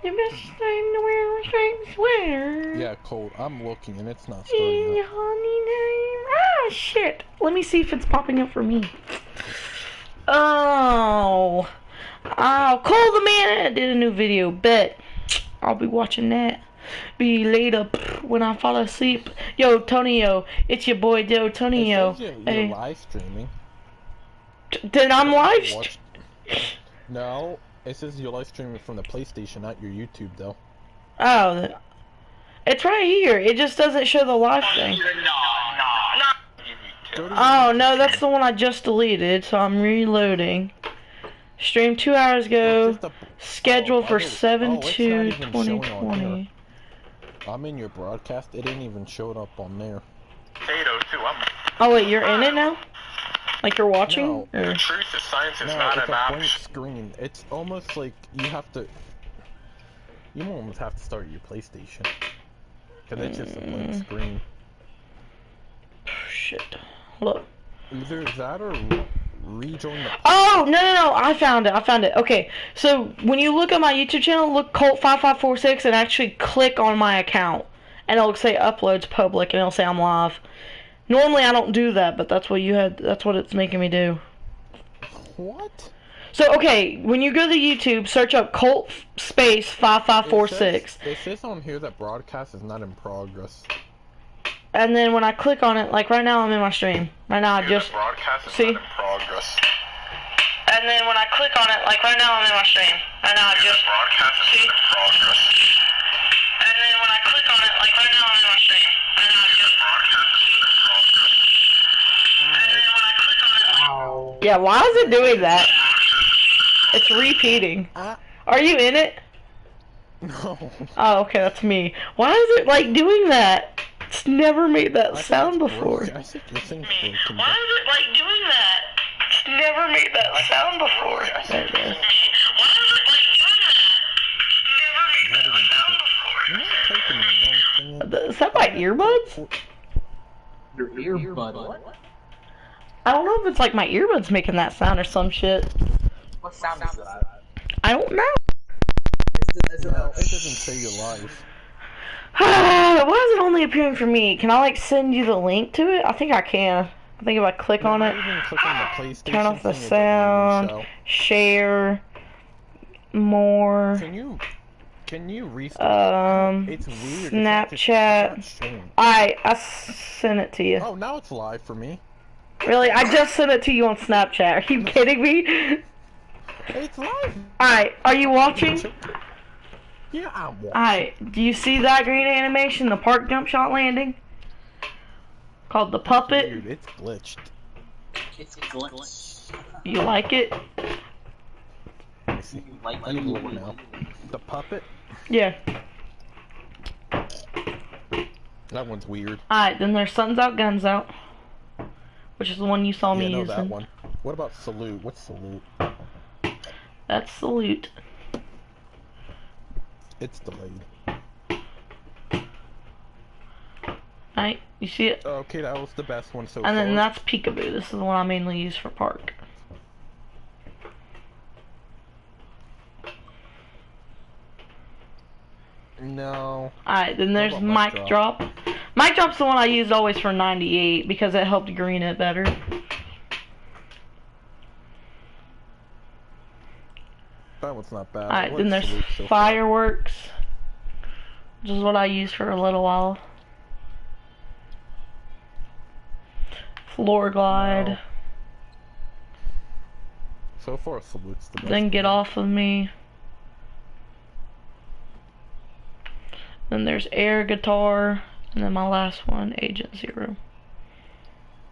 The best time to wear a striped sweater. Yeah, Colt, I'm looking and it's not In starting up. honey name. Ah, shit. Let me see if it's popping up for me. Oh. Oh, Cole the Man did a new video. Bet. I'll be watching that. Be later when I fall asleep. Yo, Tonio. It's your boy, Joe Tonio. It says you're Hey. live streaming. Then I'm live. No, it says you're live streaming from the PlayStation, not your YouTube, though. Oh, it's right here. It just doesn't show the live thing. Oh no, that's the one I just deleted. So I'm reloading. Streamed 2 hours ago. Scheduled for 7/2/2020. I'm in your broadcast. It ain't even showed up on there. Oh wait, you're in it now? Like you're watching? No. Or? Truth is science is No, not it's an a blank option. screen. It's almost like you have to. You almost have to start your PlayStation. Because it's just a blank screen. Shit. Look. Either that or rejoin the. Oh, no, I found it. Okay, so when you look at my YouTube channel, look Colt5546 and actually click on my account. And it'll say uploads public and it'll say I'm live. Normally I don't do that, but that's what it's making me do. What? So, okay, when you go to YouTube, search up Colt space 5546. It says on here that broadcast is not in progress. And then when I click on it, like right now I'm in my stream. Right now I just Broadcast is see. not in progress. And then when I click on it, like right now I'm in my stream. Right now I just Broadcast is see. not in progress. And then when I click on it, like right now I'm in my stream. Right now I just Broadcast is not in progress. And then when I click on it, like... Yeah, why is it doing that? It's repeating. Are you in it? No. Oh, okay, that's me. Why is it like doing that? It's never made that sound before. I think your thing's broken. Why is it like doing that? It's never made that sound before. There it is. Why is it like doing that? It's never made that sound before. You're not typing the wrong thing in. Is that my earbuds? Your earbud. What? I don't know if it's like my earbuds making that sound or some shit. What sound is that? I don't know. Is it No, it doesn't say you're live. Why is it only appearing for me? Can I like send you the link to it? I think I can. I think if I click on it, Even click on the PlayStation turn off the thing, it doesn't even sound, share, more, Can you restart? It's weird. Snapchat. It's not showing. I sent it to you. Oh, now it's live for me. Really? I just sent it to you on Snapchat. Are you kidding me? It's live. Alright, are you watching? Yeah, I'm watching. Alright, do you see that green animation? The park jump shot landing? Called the puppet? Weird. It's glitched. It's glitch. You like it? Let me see. Like I need to look now. The puppet? Yeah. That one's weird. Alright, then there's Suns Out, Guns Out. Which is the one you saw me Yeah, no, using. that one. What about Salute? What's Salute? That's Salute. It's delayed. Right? You see it? Okay, that was the best one so And far. then that's Peekaboo. This is the one I mainly use for park. No. Alright, then there's What about Mic Drop. Mic Drop's the one I used always for 98 because it helped green it better. That one's not bad. Alright, What's then there's Salute so far? Fireworks, which is what I used for a little while. Floor Glide. No. So far, Salute's the best. Then Get Off of Me. Then there's Air Guitar. And then my last one, Agent Zero.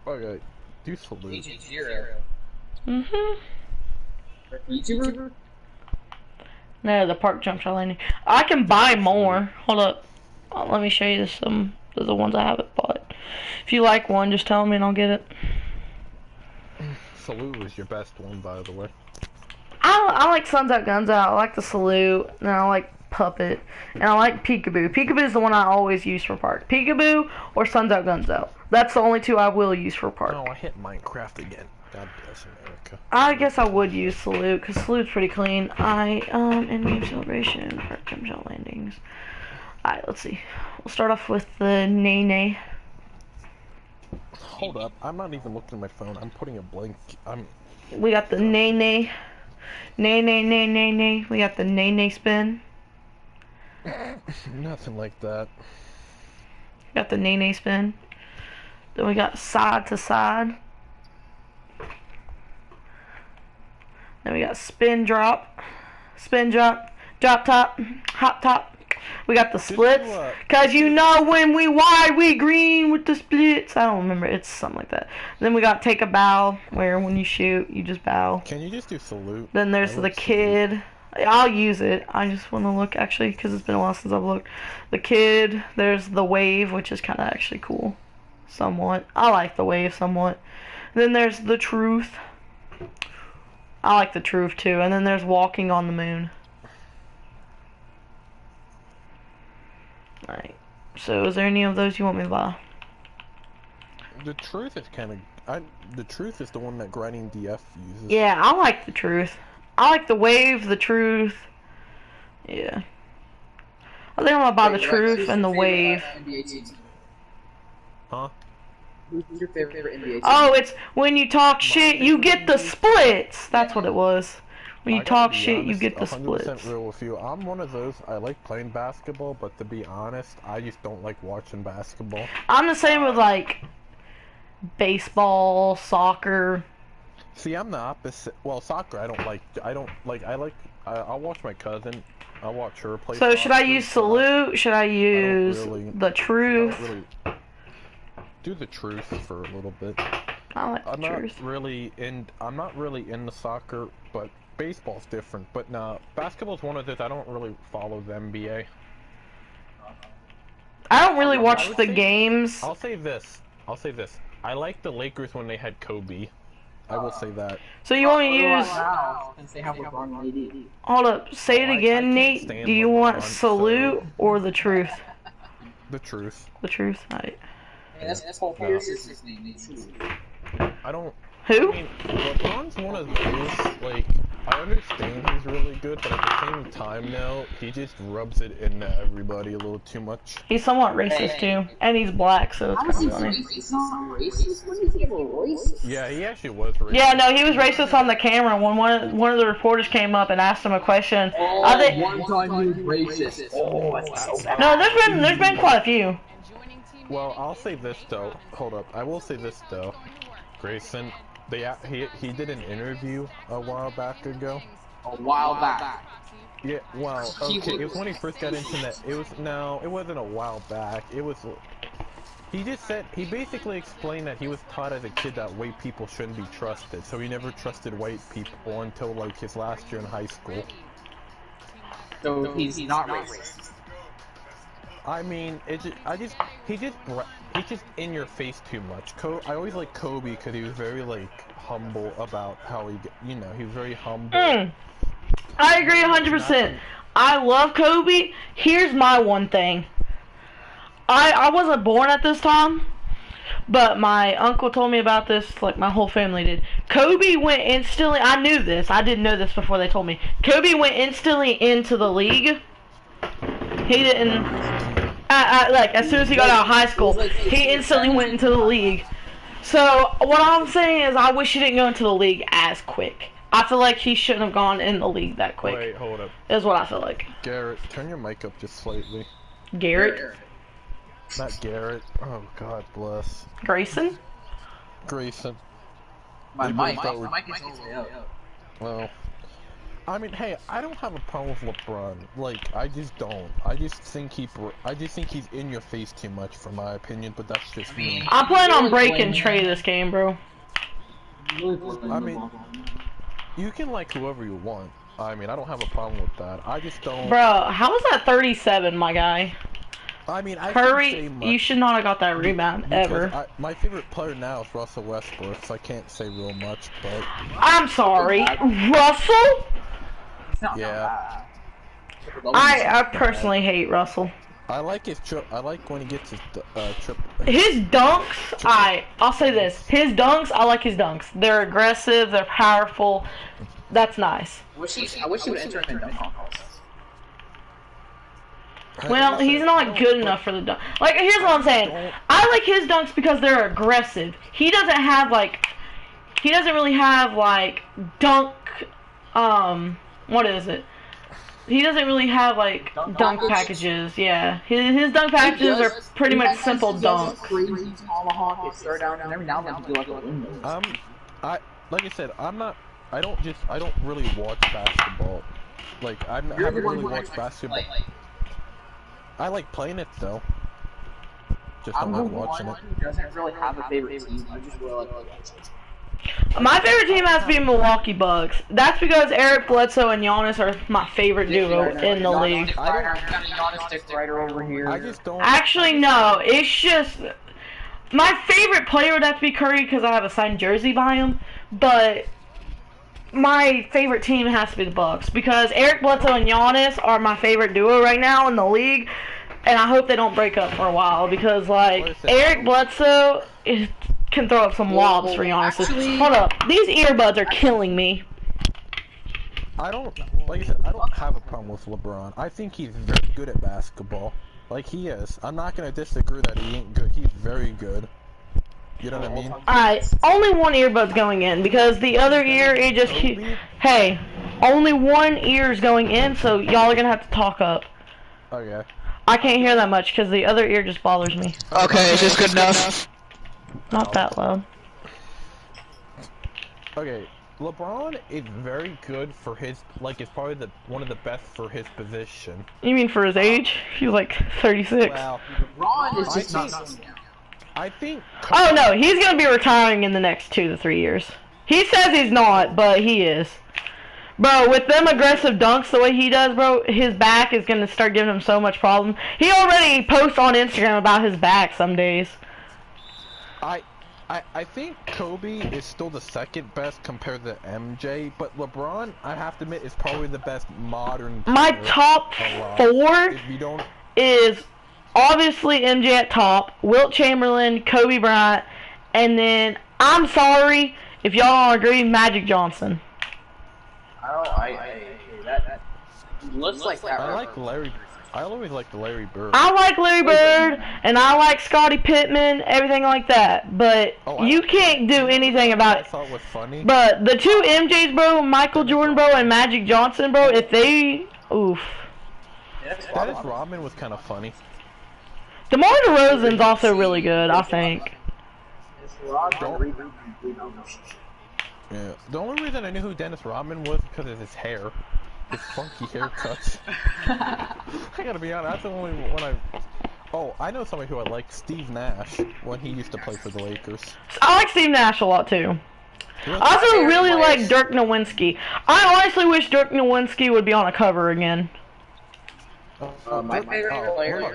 Okay, do Salute. Agent Zero. YouTuber? No, the park jump shot landing. I can buy more. Hold up. Let me show you some of the ones I haven't bought. If you like one, just tell me and I'll get it. Salute was your best one, by the way. I like Suns Out, Guns Out. I like the Salute. And I like Puppet. And I like Peekaboo. Peekaboo is the one I always use for park. Peekaboo or Suns Out, Guns Out. That's the only two I will use for park. Oh, I hit Minecraft again. God bless America. I guess I would use Salute, because Salute's pretty clean. In-game celebration, part jump shot landings. Alright, let's see. We'll start off with the Nene. Hold up, I'm not even looking at my phone. I'm putting a blank. We got the Nene. Nene. We got the Nene spin. Nothing like that. Got the Nene spin. Then we got side to side. Then we got spin drop, drop top, hop top. We got the splits. Cause you know when we wide, we green with the splits. I don't remember. It's something like that. Then we got take a bow, where when you shoot, you just bow. Can you just do salute? Then there's the kid. I'll use it. I just want to look, actually, because it's been a while since I've looked. The kid. There's the wave, which is kind of actually cool. Somewhat. I like the wave somewhat. Then there's the truth. I like the truth too. And then there's walking on the moon. Alright. So is there any of those you want me to buy? The truth is kind of. The truth is the one that Grinding DF uses. Yeah, I like the truth. I like the wave, the truth. Yeah. I think I'm gonna buy the truth and the wave. Huh? Who's your favorite NBA team? Oh, it's when you talk shit, you get the splits. That's what it was. When you I gotta talk be shit, you honest, get the 100% splits. real with you. I'm one of those. I like playing basketball, but to be honest, I just don't like watching basketball. I'm the same with like baseball, soccer. See, I'm the opposite. Well, soccer, I don't like. I'll watch my cousin. I'll watch her play. So should I soccer, use but salute? Should I use really- the I truth? don't really do the truth for a little bit. I like the I'm truth. not really into soccer, but baseball's different. But nah, basketball's one of those. I don't really follow the NBA. I don't really watch would the say- games. I'll say this. I like the Lakers when they had Kobe. I will say that. So you want me to use? Since they have LeBron and AD. Hold up. Say it I again, can't Nate. stand Do you want LeBron, salute so- or the truth? The truth. The truth. Alright. Hey, that's Paul Pierce's his name. I don't. Who? I mean, LeBron's one of those, like, I understand he's really good, but at the same time now, he just rubs it into everybody a little too much. He's somewhat racist too, and he's black, so it's How is he kind of funny. racist? He's not racist. When is he ever racist? Yeah, he actually was racist. Yeah, no, he was racist on the camera when one of the reporters came up and asked him a question. I think one time he was racist. Oh, that's so bad. no, there's been quite a few. Well, I'll say this though. Hold up. I will say this though. Grayson, he did an interview a while back ago. A while back. Yeah, well, He okay, it was- was when he first got into that. It wasn't a while back. He just said, he basically explained that he was taught as a kid that white people shouldn't be trusted, so he never trusted white people until like his last year in high school. So he's not racist. I mean, he's just in your face too much. I always like Kobe because he was very like humble about how he was very humble. I agree 100%. I love Kobe. Here's my one thing. I wasn't born at this time, but my uncle told me about this, like my whole family did. Kobe went instantly, I knew this, I didn't know this before they told me. Kobe went instantly into the league. He didn't, like as soon as he got out of high school, he instantly went into the league. So what I'm saying is I wish he didn't go into the league as quick. I feel like he shouldn't have gone in the league that quick. Wait, hold up. Is what I feel like. Garrett, turn your mic up just slightly. Garrett? Not Garrett. Oh, God bless. Grayson? Grayson. My They mic both thought is all the way up. Well, I mean, hey, I don't have a problem with LeBron. Like, I just don't. I just think he's in your face too much, for my opinion. But that's just me. I'm planning on breaking Trey this game, bro. I mean, you can like whoever you want. I mean, I don't have a problem with that. I just don't. Bro, how was that 37, my guy? I mean, I can't say Curry, much you should not have got that rebound, because ever. my favorite player now is Russell Westbrook, so I can't say real much. But I'm sorry. Russell? It's not Yeah. bad. I personally hate Russell. I like his trip. I like when he gets his trip. His dunks, I'll say this. His dunks, I like his dunks. They're aggressive, they're powerful. That's nice. I wish he would enter him in dunk contests. Well, he's not good enough for the dunk. Like, here's what I'm saying. I like his dunks because they're aggressive. He doesn't really have, like, dunk, what is it? He doesn't really have, like, dunk packages. Yeah. His dunk packages are pretty much simple dunks. Crazy tomahawk, his third down, and every now and then he do like a window. Like I said, I don't really watch basketball. Like, I haven't really watched basketball. I like playing it though. Just I'm not watching it. Who doesn't really have a favorite team. I just really like watching it. My favorite team has to be Milwaukee Bucks. That's because Eric Bledsoe and Giannis are my favorite duo in the league. Giannis right over here. I just don't. Actually, no. It's just my favorite player would have to be Curry because I have a signed jersey by him. But my favorite team has to be the Bucks because Eric Bledsoe and Giannis are my favorite duo right now in the league, and I hope they don't break up for a while because like Eric Bledsoe can throw up some lobs for Giannis. Hold up, these earbuds are killing me. Like I said, I don't have a problem with LeBron. I think he's very good at basketball. Like he is. I'm not gonna disagree that he ain't good. He's very good. You know what I mean? Alright, only one earbud's going in because the other ear, it just hey, only one ear is going in, so y'all are gonna have to talk up. Okay. I can't hear that much because the other ear just bothers me. Okay, is this good enough? Not that loud. Okay, LeBron is very good for his, like, it's probably one of the best for his position. You mean for his age? He's like 36. Well, LeBron is just not. I think. Oh no, he's gonna be retiring in the next 2 to 3 years. He says he's not, but he is. Bro, with them aggressive dunks the way he does, bro, his back is gonna start giving him so much problem. He already posts on Instagram about his back some days. I think Kobe is still the second best compared to MJ, but LeBron, I have to admit, is probably the best modern player. My top 4 If you don't, is obviously MJ at top, Wilt Chamberlain, Kobe Bryant, and then, I'm sorry if y'all don't agree, Magic Johnson. That looks like that. I like Larry. I always liked Larry Bird. I like Larry Bird, and I like Scottie Pippen, everything like that, but you can't do anything about I it. thought was funny. But the 2 MJs, bro, Michael Jordan, bro, and Magic Johnson, bro, if they, oof. Dennis Rodman was kind of funny. DeMar DeRozan's also really good, I think. Yeah. The only reason I knew who Dennis Rodman was because of his hair. His funky haircuts. I gotta be honest, that's the only one Oh, I know somebody who I like, Steve Nash, when he used to play for the Lakers. I like Steve Nash a lot, too. I also really like Dirk Nowitzki. I honestly wish Dirk Nowitzki would be on a cover again. My favorite player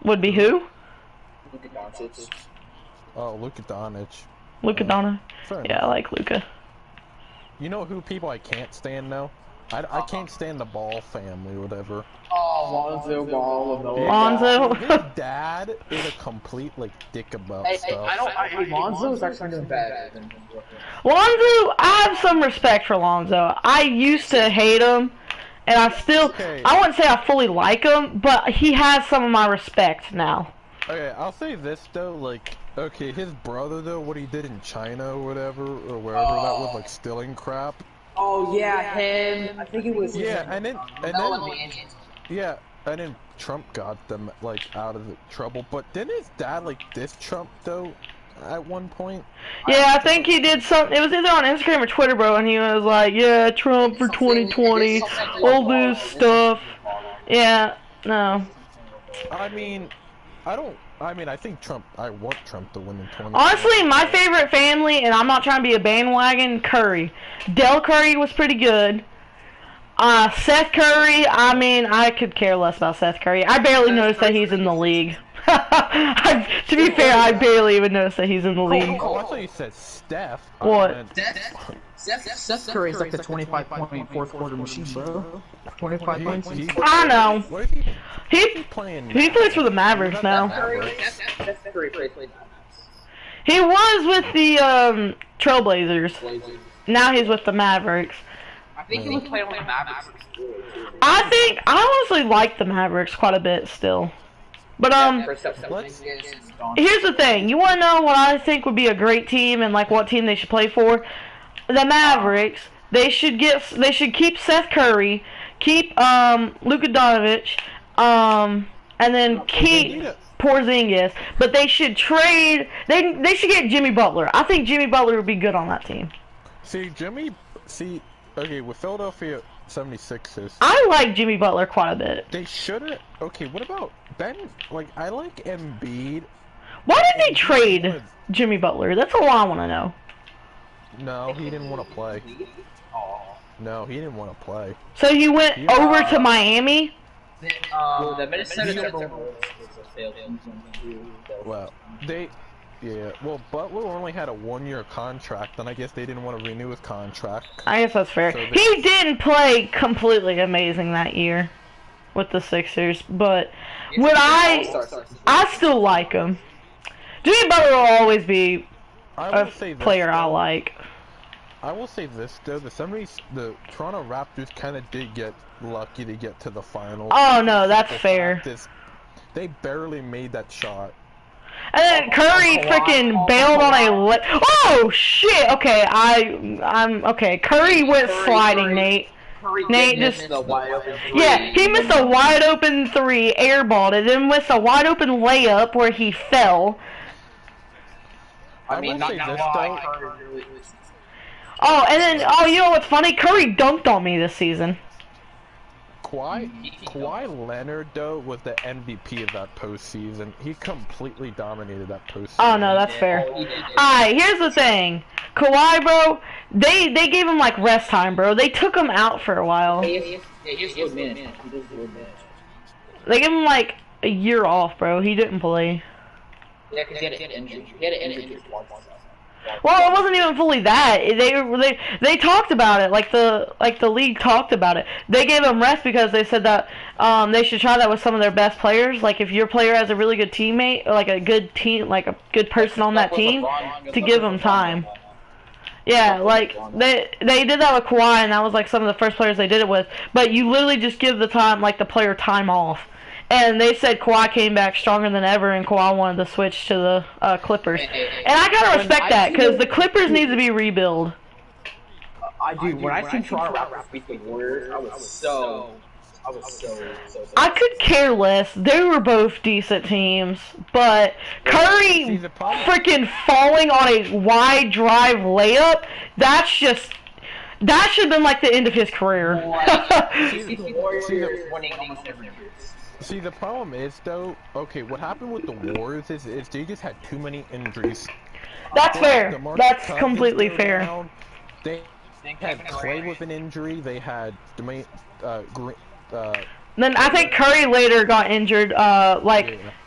Would be who? Luka Doncic. Oh, Luka Doncic. Luka Doncic. Fair Yeah, I like Luka. You know who people I can't stand though? I can't stand the Ball family, whatever. Oh, Lonzo Ball. Lonzo. His dad is a complete like dick about stuff. Lonzo is actually doing bad. Lonzo, I have some respect for Lonzo. I used to hate him, and I still, I wouldn't say I fully like him, but he has some of my respect now. Okay, I'll say this though, like, okay, his brother though, what he did in China or whatever, or wherever that was, like, stealing crap. Oh yeah, him. I think it was. Yeah, and then Trump got them, like, out of the trouble, but didn't his dad, like, diss Trump though, at one point? Yeah, I think he did something, it was either on Instagram or Twitter, bro, and he was like, yeah, Trump for 2020, all this stuff. Yeah, no. I think I want Trump to win in 2020. Honestly, my favorite family, and I'm not trying to be a bandwagon, Curry. Del Curry was pretty good. Seth Curry, I could care less about Seth Curry. I barely noticed that he's in the league. To be fair, I barely even noticed that he's in the league. Oh, I thought you said Steph. What? Seth Curry's like the 25-point fourth quarter machine, bro. 25 points. I know. Where is he He playing? plays for the Mavericks now. Seth Curry played. He was with the Trailblazers. Now he's with the Mavericks. I think he was playing on the Mavericks. I honestly like the Mavericks quite a bit still. But here's the thing. You want to know what I think would be a great team and like what team they should play for? The Mavericks. They should keep Seth Curry, keep Luka Doncic, and then keep Porzingis. But they should trade. They should get Jimmy Butler. I think Jimmy Butler would be good on that team. Okay, with Philadelphia 76ers. I like Jimmy Butler quite a bit. They shouldn't. Okay, what about Ben? Like, I like Embiid. Why did they trade Jimmy Butler? That's all I want to know. No, he didn't want to play. No, he didn't want to play. So he went over to Miami? The Minnesota Timberwolves failed him. Well, well, Butler only had a 1-year contract, and I guess they didn't want to renew his contract. I guess that's fair. So He didn't play completely amazing that year with the Sixers, but I still like him. Jimmy Butler will always be a player I like. I will say this though, the Toronto Raptors kind of did get lucky to get to the finals. Oh no, that's fair. They barely made that shot. And then Curry freaking bailed on a oh shit! Okay, I'm okay. Curry went sliding, Nate. Nate just he missed a wide open 3, airballed it, then missed a wide open layup where he fell. I mean, not gonna lie. Oh, and then you know what's funny? Curry dunked on me this season. Kawhi Leonard, though, was the MVP of that postseason. He completely dominated that postseason. Oh, no, that's fair. Alright, here's the thing. Kawhi, bro, they gave him, like, rest time, bro. They took him out for a while. They gave him, like, a year off, bro. He didn't play. Yeah, because he had an injury. He had an injury once. Well, it wasn't even fully that. They talked about it, like the league talked about it. They gave him rest because they said that they should try that with some of their best players. Like if your player has a really good teammate, or like a good team, like a good person on that team, to give them time. Yeah, like they did that with Kawhi, and that was like some of the first players they did it with. But you literally just give the player time off. And they said Kawhi came back stronger than ever, and Kawhi wanted to switch to the Clippers. And I gotta respect that, because the Clippers need to be rebuilt. I do. When I seen Toronto Raptors beat the Warriors, I was so I could care less. They were both decent teams, but Curry freaking falling on a wide drive layup, that should have been like the end of his career. See, the problem is, though, okay, what happened with the Warriors is they just had too many injuries. That's fair. That's completely fair. Down. They had Clay with an injury. They had Then I think Curry later got injured,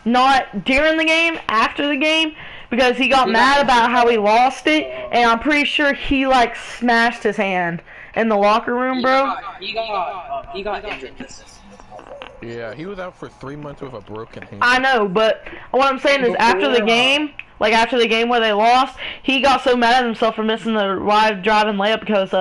not during the game, after the game, because he got mad about how he lost it, and I'm pretty sure he, like, smashed his hand in the locker room, bro. He got injured. Yeah, he was out for 3 months with a broken hand. I know, but what I'm saying is after the game, where they lost, he got so mad at himself for missing the wide driving layup because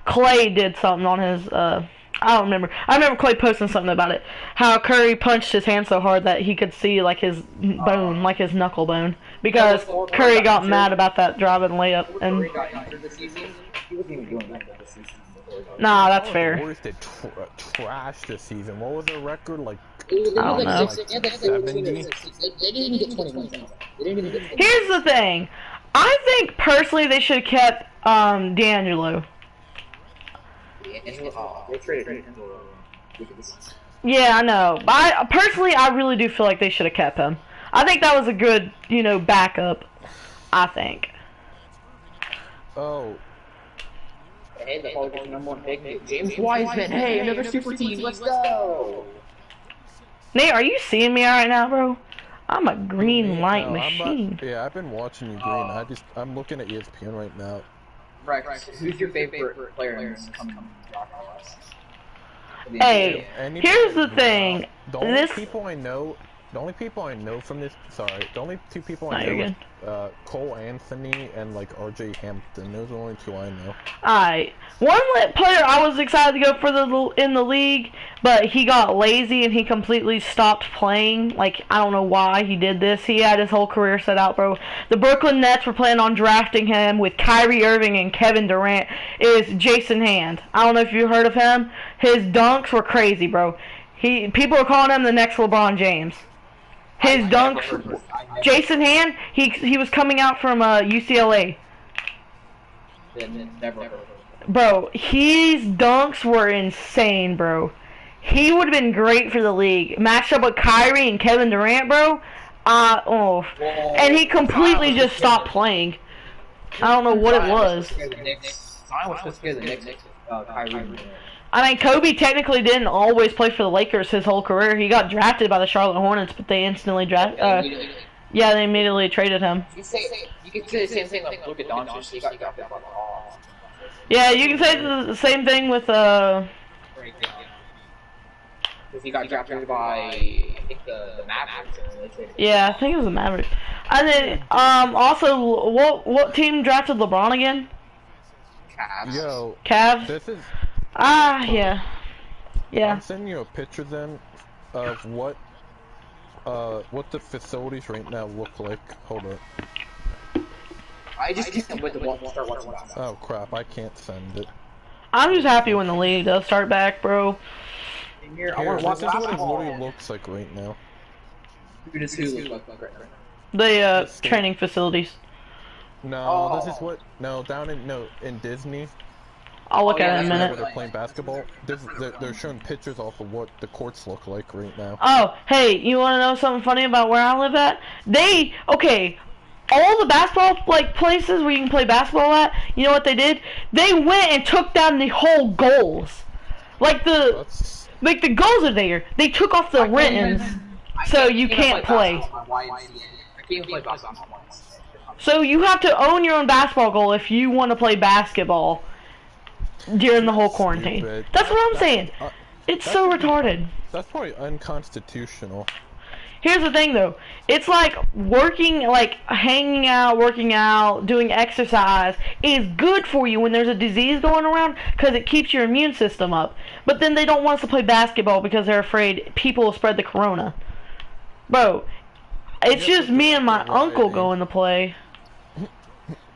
Clay did something on his I don't remember. I remember Clay posting something about it. How Curry punched his hand so hard that he could see like his bone, like his knuckle bone, because Curry got mad about that driving layup. And nah, that's fair. The Warriors did trash this season. What was their record? Like, I don't know. 70? They didn't even get 20 points. Here's the thing. I think personally they should have kept D'Angelo. Yeah, I know. But I really do feel like they should have kept him. I think that was a good, backup. I think. Oh. Hey, the Hawks #1 pick, James Wiseman. Hey, another super team. Let's go. Nate, are you seeing me right now, bro? I'm a green light No, machine. yeah, I've been watching you, Green. I'm looking at ESPN right now. Rex, who's your favorite player in this coming draft class? Hey, Anybody here's the without- thing. The only This. people I know, the only two people No, I you're know good. is Cole Anthony and like RJ Hampton. Those are the only two I know. Alright. One player I was excited to go for in the league, but he got lazy and he completely stopped playing. Like, I don't know why he did this. He had his whole career set out, bro. The Brooklyn Nets were planning on drafting him with Kyrie Irving and Kevin Durant. Is Jason Hand. I don't know if you heard of him. His dunks were crazy, bro. People are calling him the next LeBron James. His dunks, Jason Hand, he was coming out from UCLA. Never heard of him. Bro, his dunks were insane, bro. He would have been great for the league. Matched up with Kyrie and Kevin Durant, bro. And he completely just stopped playing. I don't know what it was. I was supposed to get the Knicks, Kyrie. I mean, Kobe technically didn't always play for the Lakers his whole career. He got drafted by the Charlotte Hornets, but they instantly yeah, they immediately traded him. You can say the same thing like Luka Doncic. He got drafted by the Hawks. Yeah, you can say the same thing with Because he got drafted by, I think, the Mavericks. Yeah, I think it was the Mavericks. And then also, what team drafted LeBron again? Cavs. Yo, Cavs. this is. Yeah. I'm sending you a picture then of what the facilities right now look like. Hold up. I just can't wait to start watching basketball. Oh crap, I can't send it. I'm just happy when the league does start back, bro. Here, I Here, want to watch this is what it basketball. literally looks like right now. Who does who look like right now? The training facilities. No, this is what. No, in Disney. I'll look at it in a Where minute. they're playing basketball. They're showing pictures off of what the courts look like right now. Oh, hey, you want to know something funny about where I live at? All the basketball places where you can play basketball at, you know what they did? They went and took down the whole goals. The goals are there. They took off the ribbons, so you can't play. I can't even play basketball. So you have to own your own basketball goal if you want to play basketball during the whole quarantine. Stupid. That's what I'm saying. It's so that's- retarded. That's probably unconstitutional. Here's the thing, though. It's like hanging out, working out, doing exercise is good for you when there's a disease going around because it keeps your immune system up. But then they don't want us to play basketball because they're afraid people will spread the corona. Bro, it's just me and my uncle going to play.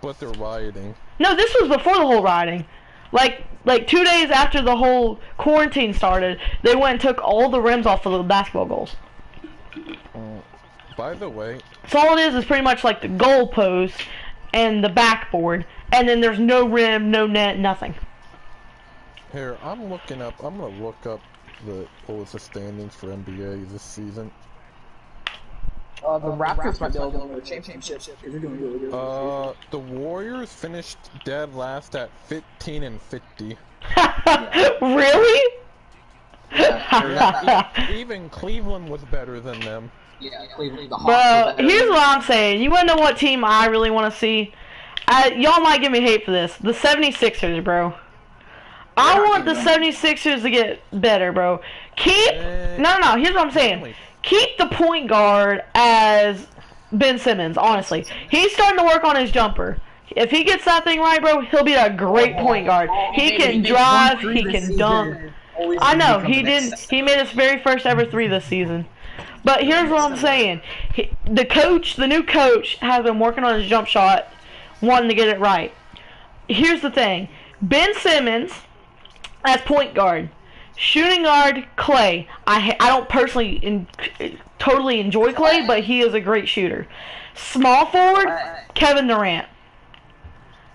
But they're rioting. No, this was before the whole rioting. Like 2 days after the whole quarantine started, they went and took all the rims off of the basketball goals. By the way, So all it is pretty much like the goal post and the backboard, and then there's no rim, no net, nothing. here I'm gonna look up the standings for NBA this season. The Raptors might be able to win the championship because they're doing really good. The Warriors finished dead last at 15 and 50. Really? Even Cleveland was better than them. Yeah, Cleveland, the Hawks. Bro, here's what I'm saying. You wanna know what team I really want to see? Y'all might give me hate for this. The 76ers, bro. I want the 76ers to get better, bro. No, here's what I'm saying. Keep the point guard as Ben Simmons, honestly. He's starting to work on his jumper. If he gets that thing right, bro, he'll be a great point guard. He can drive, he can dunk. I know, he didn't. He made his very first ever 3 this season. But here's what I'm saying. The new coach, has been working on his jump shot, wanting to get it right. Here's the thing. Ben Simmons, as point guard. Shooting guard, Clay. I don't personally totally enjoy Clay, but he is a great shooter. Small forward, Kevin Durant.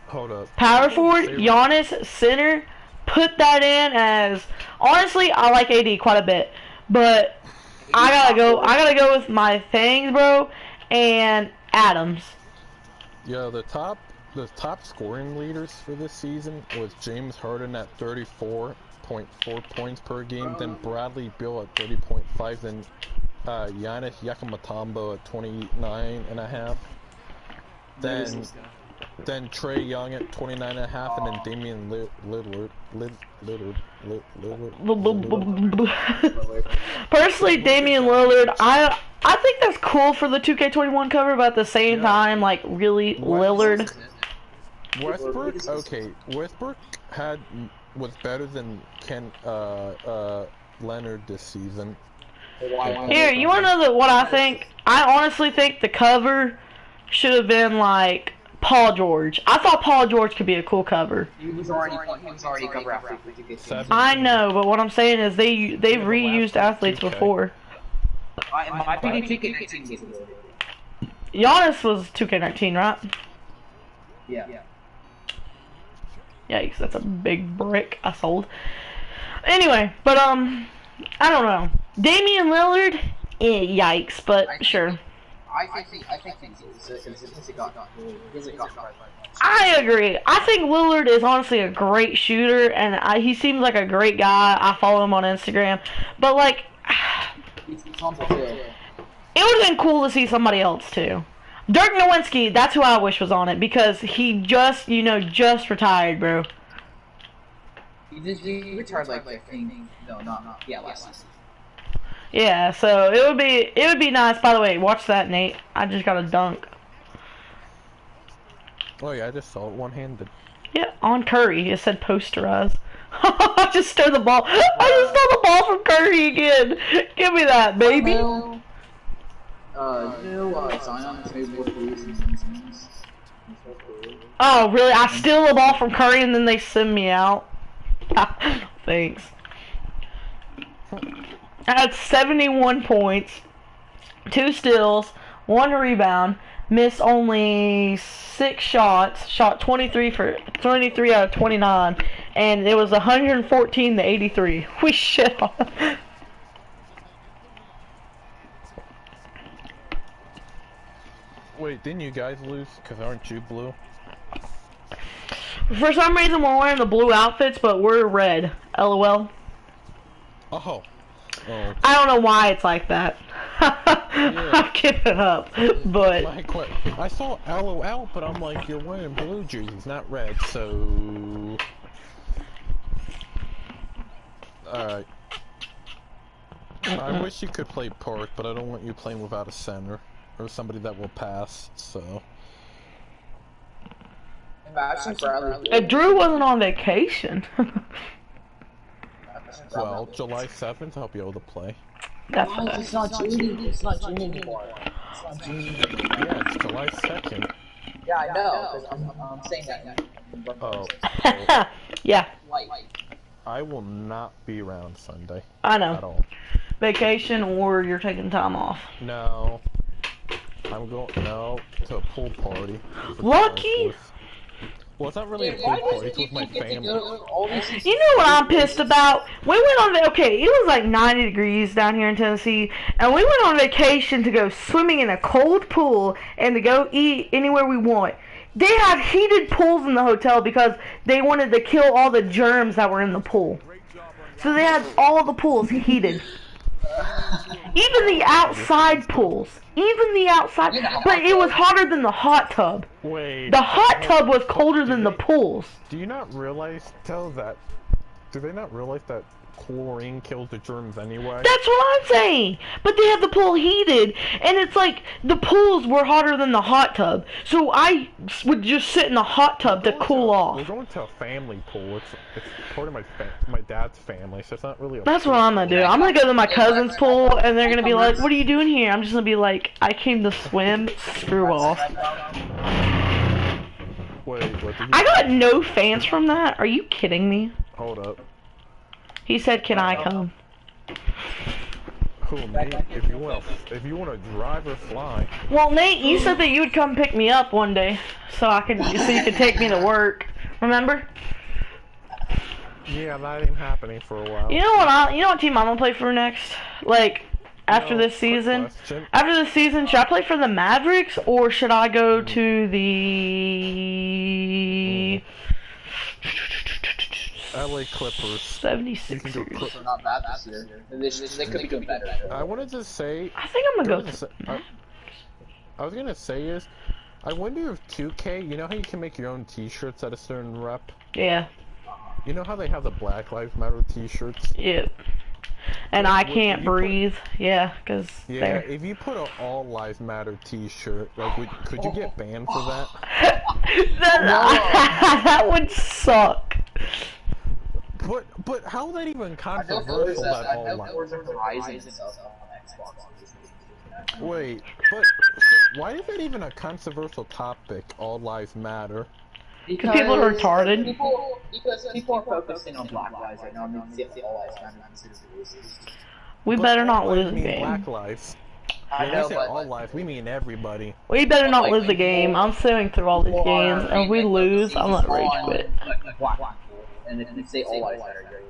Hold up. Power forward, Giannis. Center, put that in as... Honestly, I like AD quite a bit, but I gotta go with my things, bro, and Adams. Yeah, the top scoring leaders for this season was James Harden at 34.4 points per game, then Bradley Beal at 30.5, then Giannis Yakamatombo at 29.5. Then Trey Young at 29.5, and then Damian Lillard. Personally, Damian Lillard, I think that's cool for the 2K21 cover, but at the same time, like, really, Lillard. Westbrook, okay, Westbrook was better than Leonard this season. Here, you wanna know what I think? I honestly think the cover should have been like Paul George. I thought Paul George could be a cool cover. He was already cover athlete. I know, but what I'm saying is they've reused athletes before. My PDT 19 was Giannis was 2K19, right? Yeah. Yikes, that's a big brick I sold. Anyway, but I don't know. Damian Lillard, yikes, but sure. I think it got I agree. I think Lillard is honestly a great shooter, and he seems like a great guy. I follow him on Instagram, but like, it would have been cool to see somebody else too. Dirk Nowitzki, that's who I wish was on it, because he just retired, bro. He retired like 15. No, not. Yeah, last season. Yeah, so it would be nice. By the way, watch that, Nate. I just got a dunk. Oh yeah, I just saw it one-handed. Yeah, on Curry. It said posterize. I just stole the ball. I just stole the ball from Curry again. Give me that, baby. Oh, really? I steal the ball from Curry and then they send me out? Thanks. I had 71 points, 2 steals, 1 rebound, missed only 6 shots, shot 23 out of 29, and it was 114 to 83. We shit on them. Wait, didn't you guys lose? Because aren't you blue? For some reason, we're wearing the blue outfits, but we're red. LOL. Oh. I don't know why it's like that. I've given up, but... Like what? I saw LOL, but I'm like, you're wearing blue jerseys, not red, so... Alright. I wish you could play Park, but I don't want you playing without a center. Or somebody that will pass, so... Drew wasn't on vacation. Well, July 7th, I'll be able to play. It's not June. It's not June anymore. Yeah, it's July 2nd. Yeah, I know. I'm saying that. Oh. Yeah. I will not be around Sunday. I know. At all. Vacation or you're taking time off. No. I'm going to a pool party. Lucky. Well, it's not really a pool party, it's with my family. You know what I'm pissed about? We went on, okay, it was like 90 degrees down here in Tennessee, and we went on vacation to go swimming in a cold pool and to go eat anywhere we want. They had heated pools in the hotel because they wanted to kill all the germs that were in the pool. So they had all the pools heated. Even the outside pools. Even the outside. But it was hotter than the hot tub. Wait. The hot tub was colder than the pools. Do you not realize, do they not realize that chlorine kills the germs anyway? That's what I'm saying. But they had the pool heated, and it's like the pools were hotter than the hot tub. So I would just sit in the hot tub to cool off. We're going to a family pool. It's part of my dad's family, so it's not really a That's pool. what I'm gonna do. I'm gonna go to my cousin's pool, and they're gonna be like, "What are you doing here?" I'm just gonna be like, "I came to swim." Screw off. Wait, what did you... I got no fans from that. Are you kidding me? Hold up. He said, "Can I come?" Who, me? If you want to drive or fly. Well, Nate, you said that you would come pick me up one day, so you could take me to work. Remember? Yeah, that ain't happening for a while. You know what team I'm gonna play for next? Like, after this season? After this season, should I play for the Mavericks, or should I go to the LA Clippers. You 76 can go ers. Clip- They're not bad this year. They could be doing better. I wanted to say. I think I'm gonna go. I was gonna say is, I wonder if 2K, you know how you can make your own T-shirts at a certain rep? Yeah. You know how they have the Black Lives Matter T-shirts? Yep. And I can't breathe. Yeah, because Yeah, there. if you put an All Lives Matter T-shirt, like, could you get banned for that? That would suck. But how is that even I know controversial that All Lives? Forza Horizon and stuff on Xbox. Wait, but why is that even a controversial topic? All Lives Matter. Because people are retarded. Because people are focusing on Black Lives right now. And they see all lives matter considered racist. We But better all not lives lose the mean game. Black lives. I When know, we say but all lives, we mean everybody. We better not like, lose the game. I'm suing through all these people are games, and if we like, lose, I'm gonna rage on, quit. like, black people. And if you say all lives matter,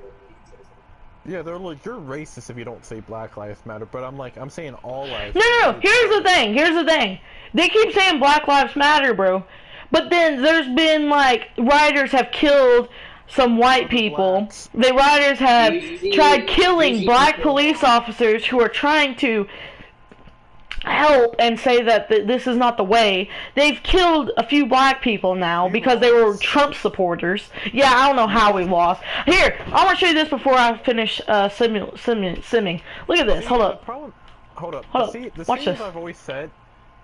Yeah, they're like, you're racist if you don't say Black Lives Matter, but I'm saying all lives. No. Here's the thing. They keep saying Black Lives Matter, bro. But then there's been, like, rioters have killed some white people. The rioters have tried killing black police officers who are trying to help and say that this is not the way. They've killed a few black people now because they were Trump supporters. Yeah, I don't know how we lost. Here, I want to show you this before I finish simming. Look at this. Hold up. Hold up. Hold up. The Watch thing this. I've always said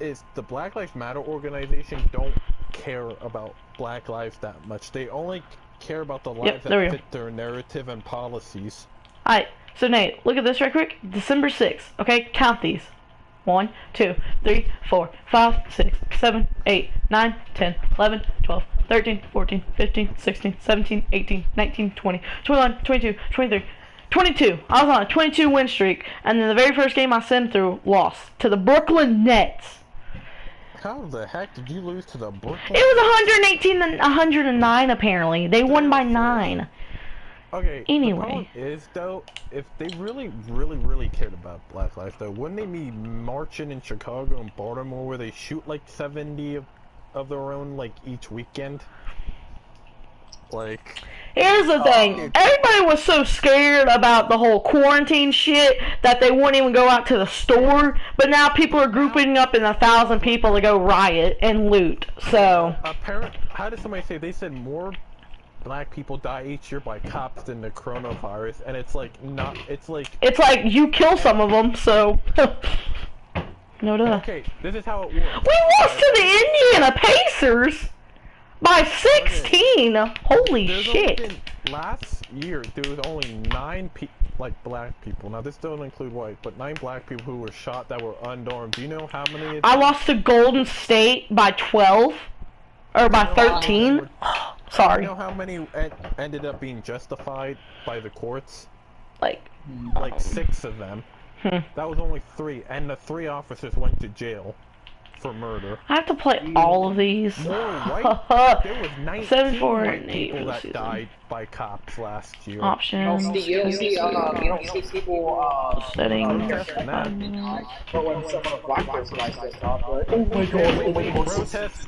is the Black Lives Matter organization don't care about Black lives that much. They only care about the lives there we that go. fit their narrative and policies. Alright, so Nate, look at this right quick. December 6th, okay? Count these. 1, 2, 3, 4, 5, 6, 7, 8, 9, 10, 11, 12, 13, 14, 15, 16, 17, 18, 19, 20, 21, 22, 23, 22. I was on a 22 win streak, and then the very first game I sent through, lost to the Brooklyn Nets. How the heck did you lose to the Brooklyn? It was 118 and 109 apparently. They won by 9. Okay. Anyway. The problem is though, if they really cared about Black lives, though, wouldn't they be marching in Chicago and Baltimore where they shoot like 70 of their own like each weekend? Like. Here's the thing. Everybody was so scared about the whole quarantine shit that they wouldn't even go out to the store. But now people are grouping up in 1,000 people to go riot and loot. So. How did somebody say? They said more black people die each year by cops than the coronavirus, and it's like not. It's like you kill some of them. So. No duh. okay. This is how it works. We lost to the Indiana Pacers by 16. Holy There's shit. only been, last year there was only 9 black people. Now this doesn't include white, but 9 black people who were shot that were unarmed. Do you know how many? I lost to Golden State by 12 or by 13. Sorry. You know how many ended up being justified by the courts? Like 6 of them. That was only 3, and the 3 officers went to jail for murder. I have to play all of these. More white. There was 19 7, 4, white and 8 people that season. died by cops last year. Options. you don't see people Settings. Protesting that. but when some of the black person guys get stopped, right? Oh my god. Protests.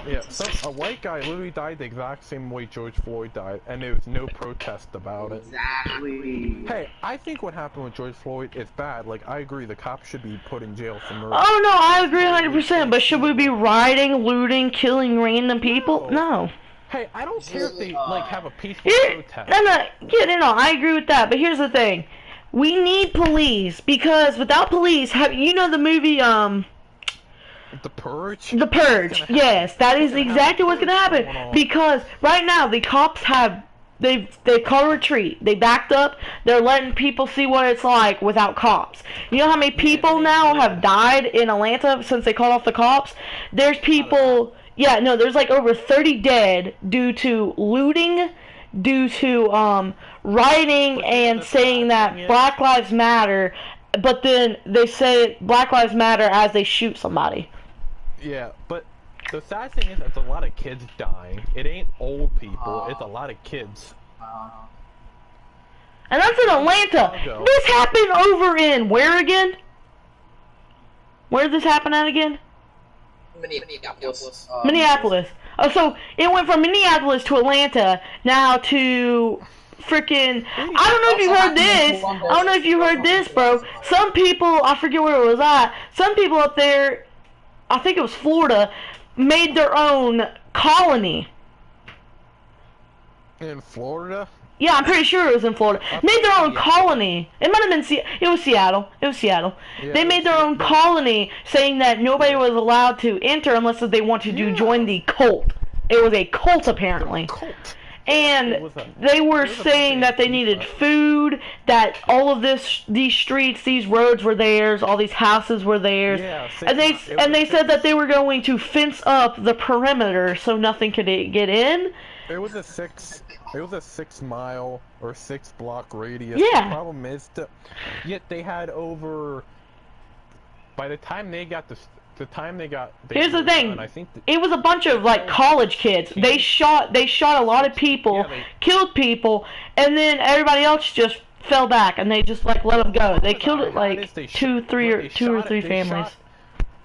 Yes, a white guy literally died the exact same way George Floyd died, and there was no protest about it. Exactly. Hey, I think what happened with George Floyd is bad. Like, I agree, the cops should be put in jail for murder. Oh no, I agree 100%. But should we be rioting, looting, killing random people? No. Hey, I don't care if they like have a peaceful protest. No, I agree with that. But here's the thing: we need police because without police, you know the movie The Purge? The Purge. Yes, that is exactly what's gonna happen. Because right now the cops they called a retreat. They backed up. They're letting people see what it's like without cops. You know how many people now have died in Atlanta since they called off the cops? There's people. Yeah, no, there's like over 30 dead due to looting, due to rioting and saying that Black Lives Matter. But then they say Black Lives Matter as they shoot somebody. Yeah, but the sad thing is it's a lot of kids dying. It ain't old people, it's a lot of kids. And that's in Atlanta. Chicago. This happened over in where again? Where did this happen at again? Minneapolis. Minneapolis. Oh, so it went from Minneapolis to Atlanta, now to freaking. I don't know if you heard this. I don't know if you heard this, bro. Some people, I forget where it was at. Some people up there, I think it was Florida, made their own colony. In Florida? Yeah, I'm pretty sure it was in Florida. Made their own colony. It might have been it was Seattle. It was Seattle. Yeah, they made their own colony, saying that nobody was allowed to enter unless they wanted to join the cult. It was a cult apparently. Cult. And they were saying that they needed food, that all of these streets, these roads were theirs, all these houses were theirs, Yeah, and they said that they were going to fence up the perimeter so nothing could get in. It was a 6 mile or 6 block radius. Yeah. The problem is yet they had over. By the time they got Here's the thing. done, I think it was a bunch of like college kids. They shot a lot of people, killed people, and then everybody else just fell back and they just like let them go. They killed it like two or three families.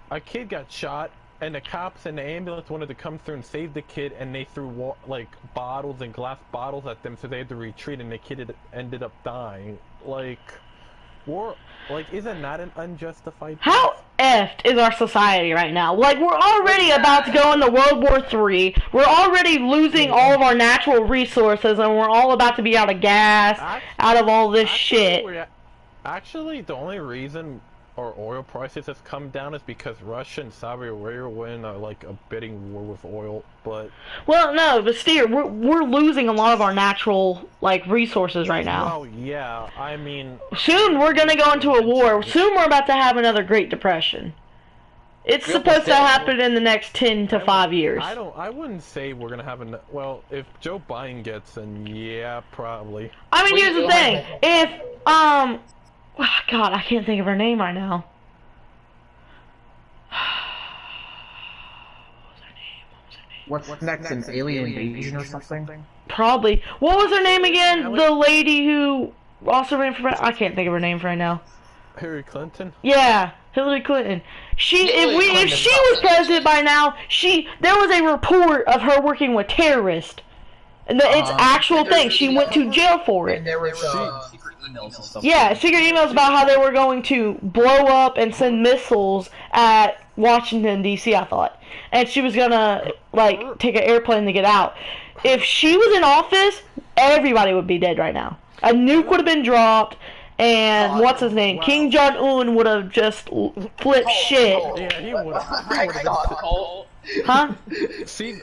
A kid got shot, and the cops and the ambulance wanted to come through and save the kid, and they threw like bottles and glass bottles at them, so they had to retreat, and the kid ended up dying. Isn't that an unjustified? How effed is our society right now? Like, we're already about to go into World War III. We're already losing all of our natural resources, and we're all about to be out of gas, out of all this shit. Actually, the only reason our oil prices has come down is because Russia and Saudi Arabia were in a bidding war with oil. But but Steer, we're losing a lot of our natural resources right now. Well, yeah, I mean, soon we're gonna go into a war. Soon we're about to have another Great Depression. It's supposed to happen in the next 10 to 5 years. I wouldn't say we're gonna have well, if Joe Biden gets in, yeah, probably. I mean, here's the thing. If God, I can't think of her name right now. What's next? An alien invasion or something? Probably. What was her name again? The lady who also ran for I can't think of her name right now. Hillary Clinton? Yeah, Hillary Clinton. If she was president by now, there was a report of her working with terrorists. It's actual thing. She went to jail for it. And there was secret emails and stuff. Yeah, secret emails about how they were going to blow up and send missiles at Washington, D.C., I thought. And she was gonna, take an airplane to get out. If she was in office, everybody would be dead right now. A nuke would have been dropped, and what's his name? Wow. Kim Jong-un would have just flipped shit. Yeah, he would have. Huh? See...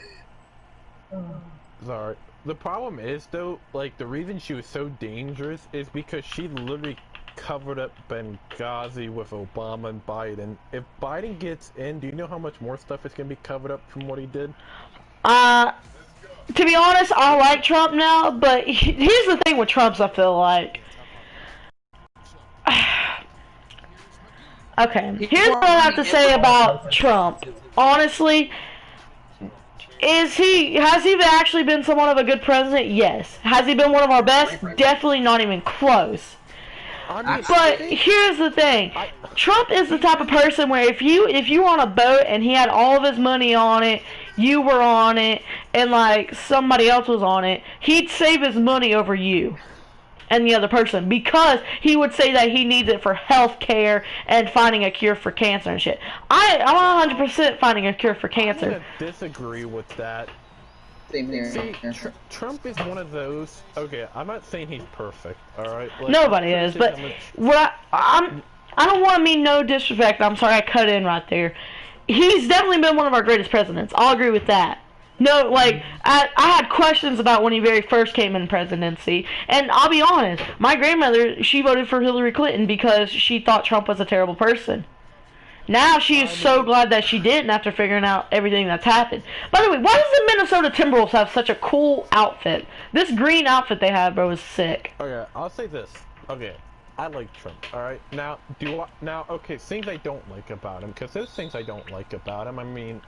Sorry. The problem is, though, the reason she was so dangerous is because she literally covered up Benghazi with Obama and Biden. If Biden gets in, do you know how much more stuff is going to be covered up from what he did? To be honest, I like Trump now, but here's the thing with Trump, I feel like. Okay, here's what I have to say about Trump. Honestly, has he actually been somewhat of a good president? Yes. Has he been one of our best? Definitely not even close. But here's the thing. Trump is the type of person where if you were on a boat and he had all of his money on it, you were on it, and somebody else was on it, he'd save his money over you and the other person, because he would say that he needs it for health care and finding a cure for cancer and shit. I'm 100% finding a cure for cancer. I'm gonna disagree with that. Same here. See, Trump is one of those. Okay, I'm not saying he's perfect. All right. Nobody is, but I don't want to mean no disrespect. I'm sorry I cut in right there. He's definitely been one of our greatest presidents. I'll agree with that. No, I had questions about when he very first came in presidency, and I'll be honest, my grandmother, she voted for Hillary Clinton because she thought Trump was a terrible person. Now she is so glad that she didn't after figuring out everything that's happened. By the way, why does the Minnesota Timberwolves have such a cool outfit? This green outfit they have, bro, is sick. Okay, I'll say this. Okay, I like Trump, alright? Now, okay, things I don't like about him, because there's things I don't like about him. I mean,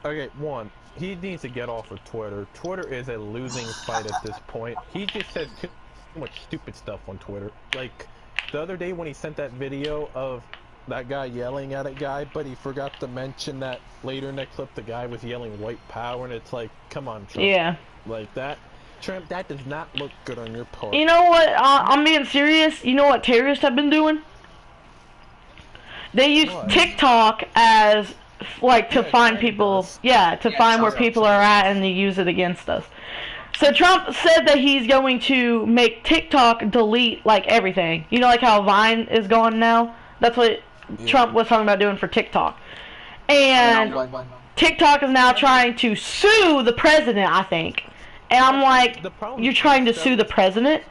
okay, one, he needs to get off of Twitter. Twitter is a losing fight at this point. He just says too much stupid stuff on Twitter. The other day when he sent that video of that guy yelling at a guy, but he forgot to mention that later in that clip the guy was yelling white power, and it's like, come on, Trump. Yeah. Like that, Trump, that does not look good on your part. You know what? I'm being serious. You know what terrorists have been doing? They use What? TikTok as like to Yeah, find China people. does. Yeah, to find where China people does. are at and they use it against us. So Trump said that he's going to make TikTok delete like everything. You know, like how Vine is gone now. That's what Trump was talking about doing for TikTok. And TikTok is now trying to sue the president, I think. And I'm like, The problem you're is trying to that sue the president?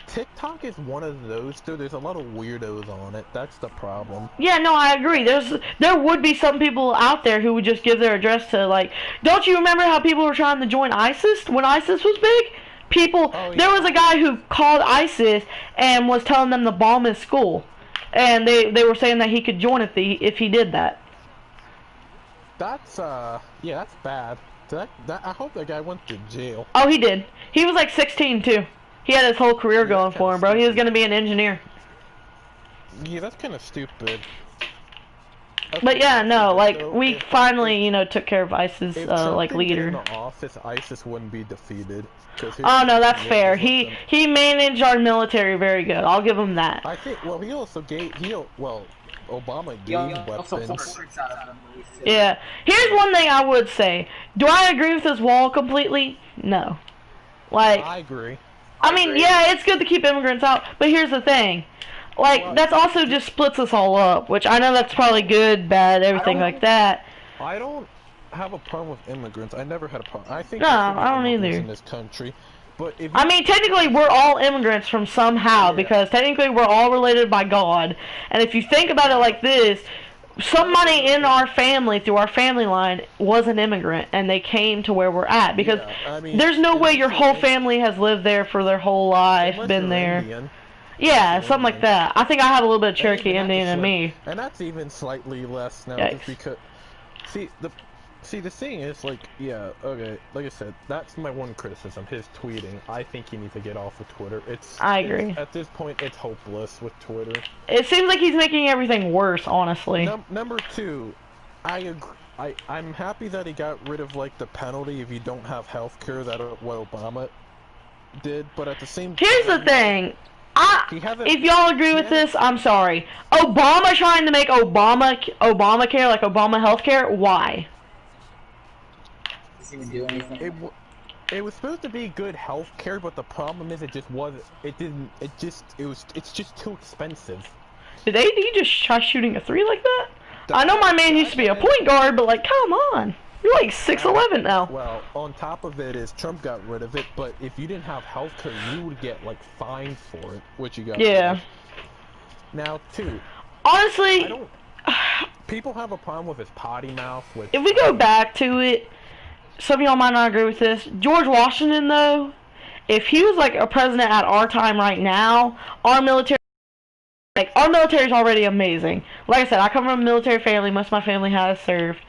TikTok is one of those, dude. There's a lot of weirdos on it. That's the problem. Yeah, no, I agree. There would be some people out there who would just give their address to, like, don't you remember how people were trying to join ISIS when ISIS was big? People, Oh, yeah. there was a guy who called ISIS and was telling them to bomb his school, and they were saying that he could join if he did that. That's yeah, that's bad. I hope that guy went to jail. Oh, he did. He was like 16 too. He had his whole career going for him, bro. He was gonna be an engineer. Yeah, that's kind of stupid. But yeah, no, like So, we if- finally, took care of ISIS, If Trump like didn't get leader. in the office, ISIS wouldn't be defeated. 'Cause his- Oh no, that's his fair. was He them. he managed our military very good. I'll give him that. I think. Well, he also gave. Obama He gave also pulled weapons. tricks out of them. Yeah. Here's one thing I would say. Do I agree with this wall completely? No. Like, I agree. I mean, yeah, it's good to keep immigrants out, but here's the thing. Like, Well, that's also just splits us all up, which I know that's probably good, bad, everything like that. I don't have a problem with immigrants. I never had a problem. I think No, there should be I don't immigrants either. in this country. But if I mean, technically, we're all immigrants from somehow, Yeah. because technically we're all related by God. And if you think about it like this, somebody in our family, through our family line, was an immigrant, and they came to where we're at. Because Yeah, I mean, there's no way your unless whole you're- family has lived there for their whole life, unless been you're there. Indian, Yeah, you're something like Indian. that. I think I have a little bit of Cherokee And Indian that's in me. and that's even slightly less now, Yikes. just because. The thing is, like, yeah, okay, like I said, that's my one criticism. His tweeting. I think he needs to get off of Twitter. I agree. At this point, it's hopeless with Twitter. It seems like he's making everything worse, honestly. Number two, I agree. I'm happy that he got rid of like the penalty if you don't have health care that what Obama did, but at the same time, Here's the thing. He hasn't- If y'all agree with he this, I'm sorry. Obama trying to make Obamacare like Obama healthcare. Why? Doesn't even do anything. It was supposed to be good health care, but the problem is it just wasn't. It's just too expensive. Did AD just try shooting a three like that? I know my man used to be a point guard, but like, come on. You're like 6'11" now. Well, on top of it is Trump got rid of it, but if you didn't have health care, you would get like fined for it, which you got. rid Yeah. of. Now, too, Honestly, I don't. People have a problem with his potty mouth. Which if we go back to it, some of y'all might not agree with this. George Washington, though, if he was like a president at our time right now, our military is already amazing. Like I said, I come from a military family. Most of my family has served.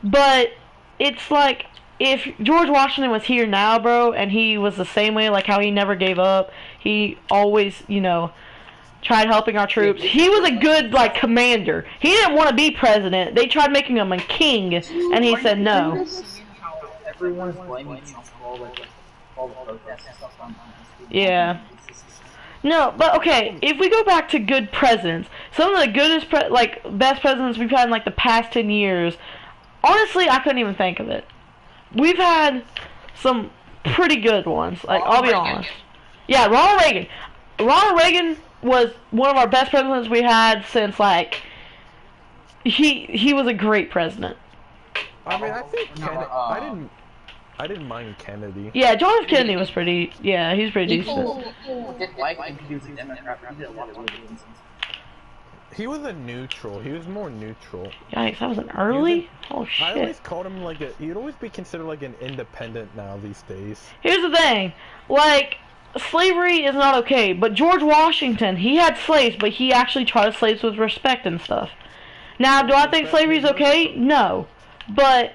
But it's like, if George Washington was here now, bro, and he was the same way, like how he never gave up, he always, tried helping our troops. He was a good, like, commander. He didn't want to be president. They tried making him a king, and he said no. How everyone is blaming Trump for all the protests and stuff on Yeah. No, but okay, if we go back to good presidents, some of the goodest, best presidents we've had in, like, the past 10 years, honestly, I couldn't even think of it. We've had some pretty good ones, like, I'll be honest. Yeah, Ronald Reagan. Ronald Reagan was one of our best presidents we had since, like, he was a great president. I mean, I think No, Kennedy. I didn't mind Kennedy. Yeah, John F. Kennedy was pretty, yeah, he's pretty decent. People didn't like him because he was a Democrat, but he did a lot of good things. He was a neutral. He was more neutral. Yikes, that was an early? Oh, I always shit. called him like he'd always be considered like an independent now these days. Here's the thing, like, slavery is not okay, but George Washington, he had slaves, but he actually treated slaves with respect and stuff. Now, do I think slavery is okay? No. But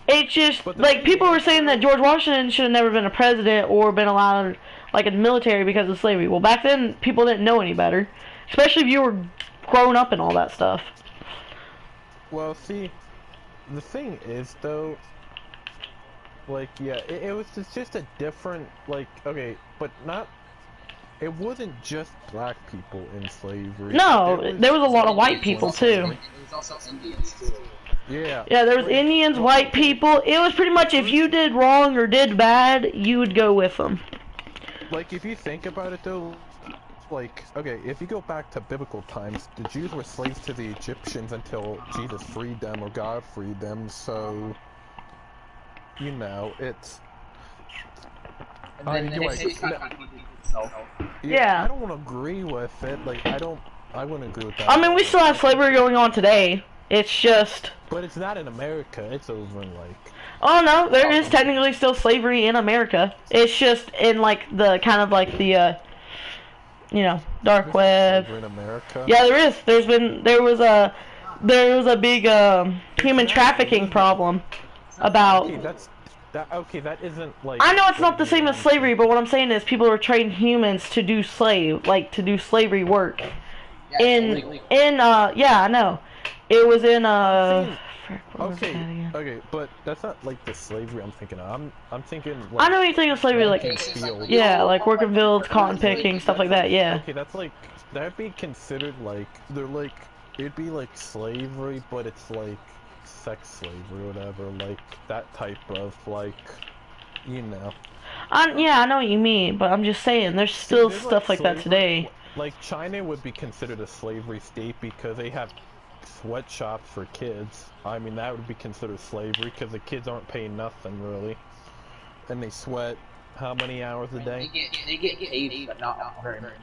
it's just, But the like, thing people is- were saying that George Washington should have never been a president or been allowed, like, in the military because of slavery. Well, back then, people didn't know any better. Especially if you were grown up in all that stuff. Well, see, the thing is, though, like, yeah, it was just a different, like, okay, but not, it wasn't just black people in slavery. No, there was a lot of white people, too. There was also Indians too. Yeah. Yeah, there was Indians, white people. It was pretty much if you did wrong or did bad, you would go with them. Like, if you think about it, though, like, okay, if you go back to biblical times, the Jews were slaves to the Egyptians until Jesus freed them or God freed them, so, you know, it's... And then the next day kind of contradicted itself. Yeah. I don't want to agree with it, like, I wouldn't agree with that. I mean, we still have slavery going on today. It's just... But it's not in America, it's over in, like... Oh, no, there is technically still slavery in America. It's just in, like, the, kind of like the, you know, dark web. Slavery in America? Yeah, there is. There was a big, human trafficking problem about... Okay, that isn't, like... I know it's not the same as slavery, but what I'm saying is people are trading humans to do slavery work. Yeah, I know. It was in, Okay, but that's not like the slavery I'm thinking of. I'm thinking. Like, I know you think of slavery like, yeah, like working fields, cotton picking, stuff like that. Yeah. Okay, that's like that'd be considered like it'd be like slavery, but it's like sex slavery or whatever, like that type of like, you know. Yeah, I know what you mean, but I'm just saying there's still stuff like that today. Like China would be considered a slavery state because they have sweatshops for kids. I mean, that would be considered slavery because the kids aren't paying nothing really, and they sweat how many hours a day? They get paid, but not very much.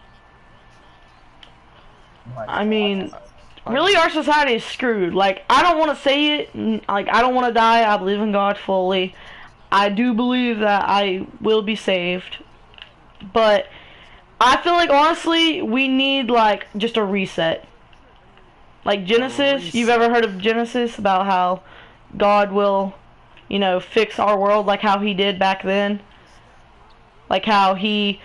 I mean, really, our society is screwed. Like, I don't want to say it. Like, I don't want to die. I believe in God fully. I do believe that I will be saved, but I feel like honestly, we need like just a reset. Like Genesis, you've ever heard of Genesis about how God will, you know, fix our world like how he did back then? Like how he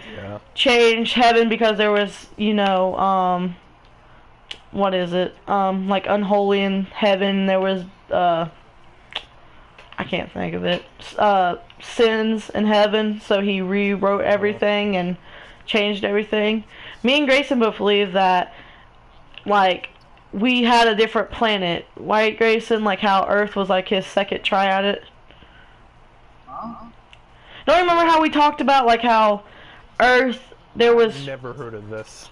changed heaven because there was, you know, what is it? Like unholy in heaven, there was, I can't think of it, sins in heaven, so he rewrote everything and changed everything. Me and Grayson both believe that, like, we had a different planet. Right, Grayson? Like how Earth was like his second try at it? Don't you remember how we talked about like how Earth, there was... I've never heard of this.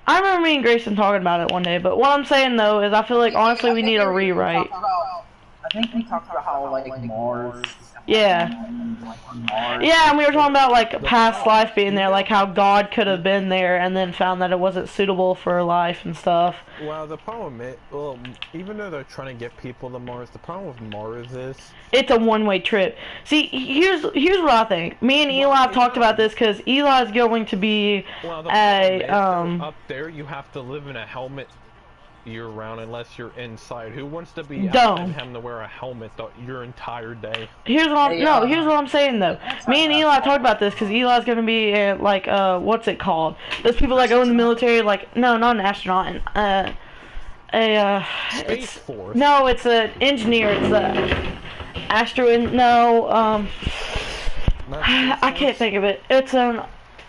I remember me and Grayson talking about it one day, but what I'm saying though is I feel like honestly we need a rewrite. I think we talked about how like Mars. Yeah. Yeah, and we were talking about like past life being there, like how God could have been there and then found that it wasn't suitable for life and stuff. Well, the problem is, well, even though they're trying to get people to Mars, the problem with Mars is... It's a one-way trip. See, here's what I think. Me and Eli have talked about this because Eli's going to be up there, you have to live in a helmet year-round unless you're inside. Who wants to be out and having to wear a helmet your entire day? Here's what I'm saying though. Me and Eli talked about this because Eli's gonna be like what's it called? Those people that go in the military, like no, not an astronaut, Space Force. No, it's an engineer. It's a I can't think of it. It's an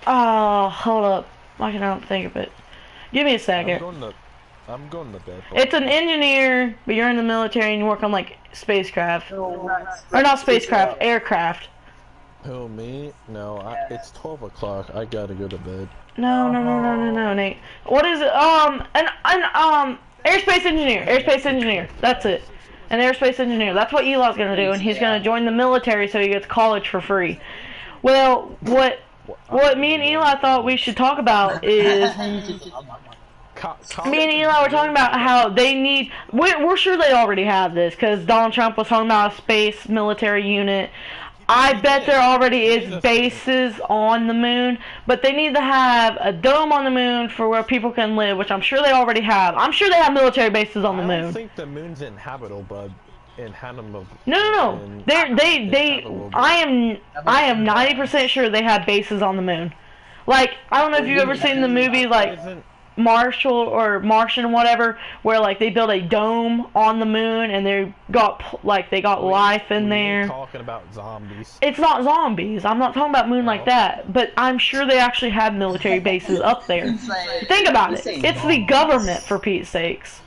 hold up. I cannot think of it. Give me a second. I'm going to bed. It's an engineer, but you're in the military and you work on like spacecraft. Or not spacecraft, aircraft. Who, me? No, it's 12 o'clock. I gotta go to bed. No, Nate. What is it? Airspace engineer. Airspace engineer. That's it. An airspace engineer. That's what Eli's gonna do, and he's gonna join the military so he gets college for free. Well, what me and Eli thought we should talk about is... Me and Eli were talking about how they need... We're sure they already have this, because Donald Trump was talking about a space military unit. I bet there already is bases on the moon, but they need to have a dome on the moon for where people can live, which I'm sure they already have. I'm sure they have military bases on the moon. I don't think the moon's inhabitable, bud. Inhabitable. No. I am 90% sure they have bases on the moon. Like, I don't know if you've ever seen the movie, like... Marshall or Martian whatever, where like they built a dome on the moon and they got life in We there. ain't talking about zombies. It's not zombies. I'm not talking about moon like that, but I'm sure they actually have military bases up there. Think about it. It's the government, for Pete's sakes.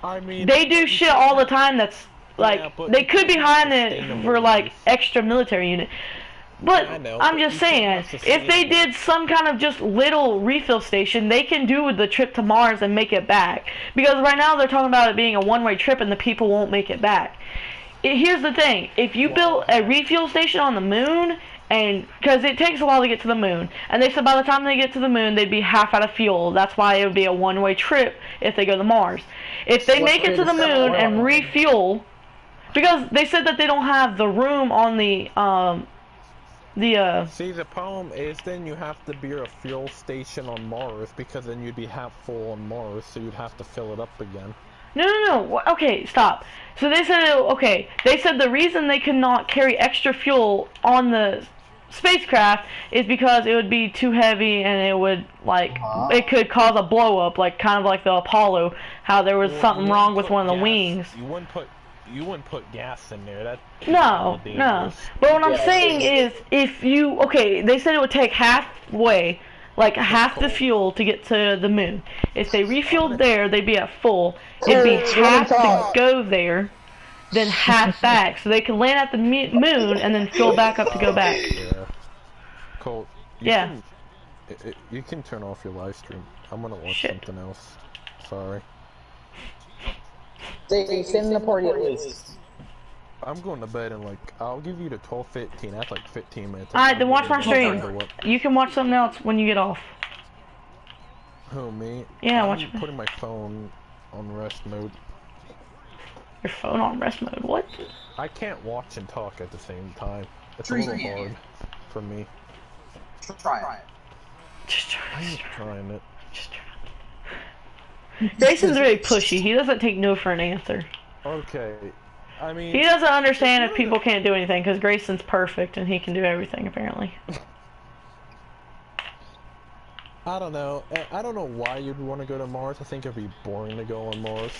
I mean, They do shit all the time that's like Yeah, but they could be hiring it sustainable for like use. extra military unit. But I know, I'm but just you saying, can't have if they sustainable. did some kind of just little refill station, they can do the trip to Mars and make it back. Because right now they're talking about it being a one-way trip and the people won't make it back. Here's the thing, if you built a refuel station on the moon, and because it takes a while to get to the moon, and they said by the time they get to the moon they'd be half out of fuel. That's why it would be a one-way trip if they go to Mars. If they make it to the moon and refuel, because they said that they don't have the room on the See, the problem is then you have to build a fuel station on Mars, because then you'd be half full on Mars, so you'd have to fill it up again. No. Okay, stop. So they said, okay, they said the reason they could not carry extra fuel on the spacecraft is because it would be too heavy and it would, like, it could cause a blow up, like, kind of like the Apollo, how there was Well, something you wrong wouldn't with one of put the wings. You wouldn't put gas in there. That's No. dangerous. But what I'm saying is, if you, okay, they said it would take halfway, like half the fuel to get to the moon. If they refueled there, they'd be at full. It'd be half to go there, then half back, so they can land at the moon and then fuel back up to go back. Yeah. Colt, Yeah. you can turn off your live stream. I'm gonna watch Shit. something else. Sorry. Send the party at least. I'm going to bed in like, I'll give you the 12:15. That's like 15 minutes. Alright, then watch my I'm stream. gonna what- You can watch something else when you get off. Who, me? Yeah, I'm watch- putting my phone on rest mode. Your phone on rest mode. What? I can't watch and talk at the same time. It's Sure a you little can. hard for me. Try it. Just try. I'm trying it. Just try. Grayson's really pushy. He doesn't take no for an answer. Okay. I mean, He doesn't understand if people can't do anything because Grayson's perfect and he can do everything apparently. I don't know. I don't know why you'd want to go to Mars. I think it'd be boring to go on Mars.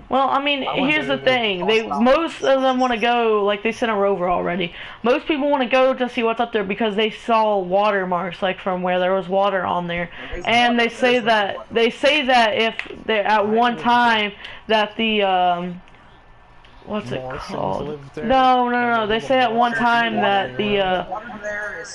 Well, I mean, here's the thing. Most of them want to go, like they sent a rover already. Most people want to go to see what's up there because they saw watermarks, like from where there was water on there. And they say that if they're at one time that the what's it Martians called? live there? No. They say at one time that the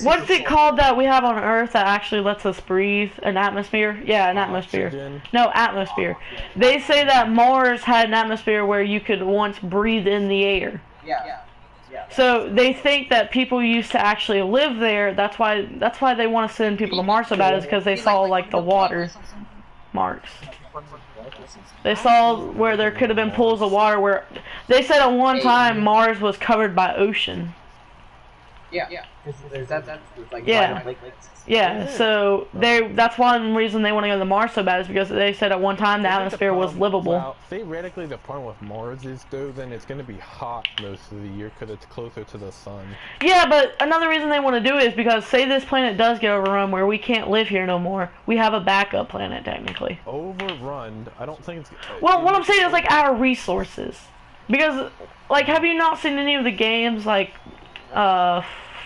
what's it called that we have on Earth that actually lets us breathe? An atmosphere? Yeah, an atmosphere. Oxygen? No, atmosphere. They say that Mars had an atmosphere where you could once breathe in the air. Yeah. So they think that people used to actually live there. That's why they want to send people to Mars so bad, is because they saw like the water marks. They saw where there could have been pools of water where they said at one time Mars was covered by ocean. Yeah. Like Yeah. Yeah, so that's one reason they want to go to Mars so bad, is because they said at one time the I think atmosphere was problem- livable. Well, theoretically, the problem with Mars is, though, then it's going to be hot most of the year because it's closer to the sun. Yeah, but another reason they want to do it is because say this planet does get overrun where we can't live here no more, we have a backup planet technically. Overrun, I don't think it's... Well, what I'm saying is like our resources. Because, like, have you not seen any of the games, like,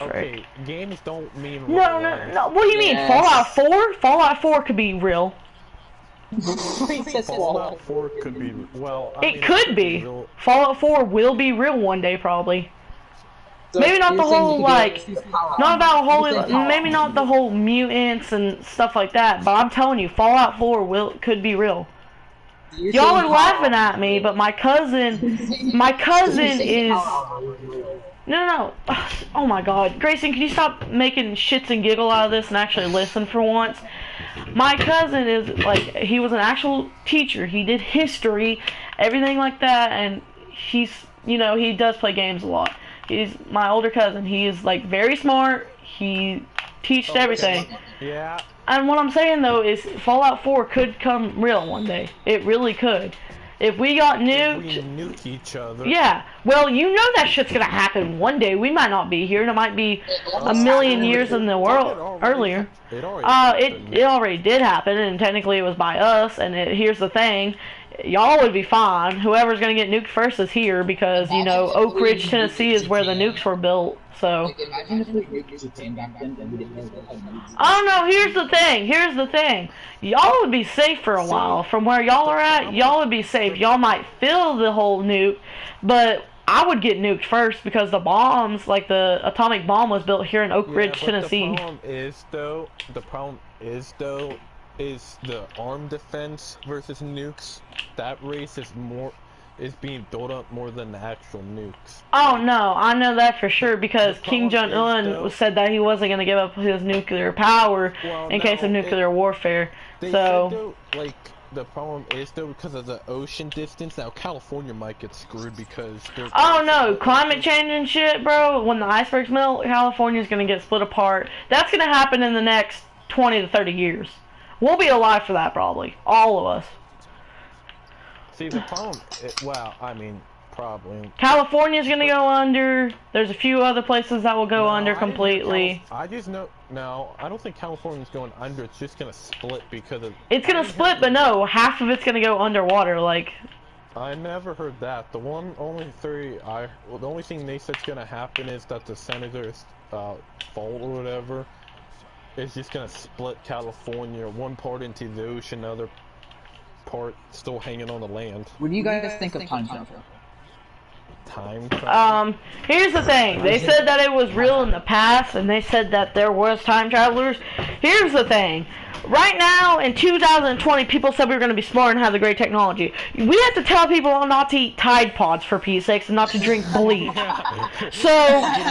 Okay, games don't mean... No. What do you mean? Yes. Fallout 4? Fallout 4 could be real. Fallout 4 could be... Well, I mean, It could be. real- Fallout 4 will be real one day, probably. Maybe not the whole, like, not about whole, maybe not the whole mutants and stuff like that, but I'm telling you, Fallout 4 could be real. Y'all are laughing at me, but my cousin is... No. Oh my god. Grayson, can you stop making shits and giggle out of this and actually listen for once? My cousin is, like, he was an actual teacher. He did history, everything like that, and he's, you know, he does play games a lot. He's my older cousin. He is, like, very smart. He teaches everything. Yeah. And what I'm saying, though, is Fallout 4 could come real one day. It really could. if we got We nuked, nuke each other. yeah. Well, you know that shit's gonna happen one day. We might not be here, and it might be a million years in the world earlier. It already happened. It already did happen, and technically it was by us. And here's the thing, y'all would be fine. Whoever's gonna get nuked first is here because you know Oak Ridge, Tennessee is where the nukes were built. So Imagine if we nuked Japan back then and we didn't know they had nukes. I don't know. Here's the thing. Y'all would be safe for a while. From where y'all are at, y'all would be safe. Y'all might feel the whole nuke, but I would get nuked first because the bombs, like the atomic bomb, was built here in Oak Yeah, Ridge, but Tennessee. The problem is the armed defense versus nukes. That race is being built up more than the actual nukes. Oh no, I know that for sure because The Kim problem Jong is, Un though- said that he wasn't going to give up his nuclear power Well, in case of no, nuclear warfare. They So said though, like the problem is though because of the ocean distance. Now California might get screwed because they're. oh no, climate change and shit, bro. When the icebergs melt, California's gonna get split apart. That's gonna happen in the next 20 to 30 years. We'll be alive for that probably, all of us. See the problem. Well, I mean, probably. California's gonna go under. There's a few other places that will go No, under I didn't know completely. I just know. No, I don't think California's going under. It's just gonna split because of. It's gonna split, but no, half of it's gonna go underwater. Like, I never heard that. The only thing they said's gonna happen is that the senators' fault or whatever is just gonna split California, one part into the ocean, other part still hanging on the land. What do you guys think of time travel? Time travel. here's the thing. They said that it was real in the past, and they said that there was time travelers. Here's the thing. Right now, in 2020, people said we were going to be smart and have the great technology. We have to tell people not to eat Tide Pods, for Pete's sakes, and not to drink bleach. So,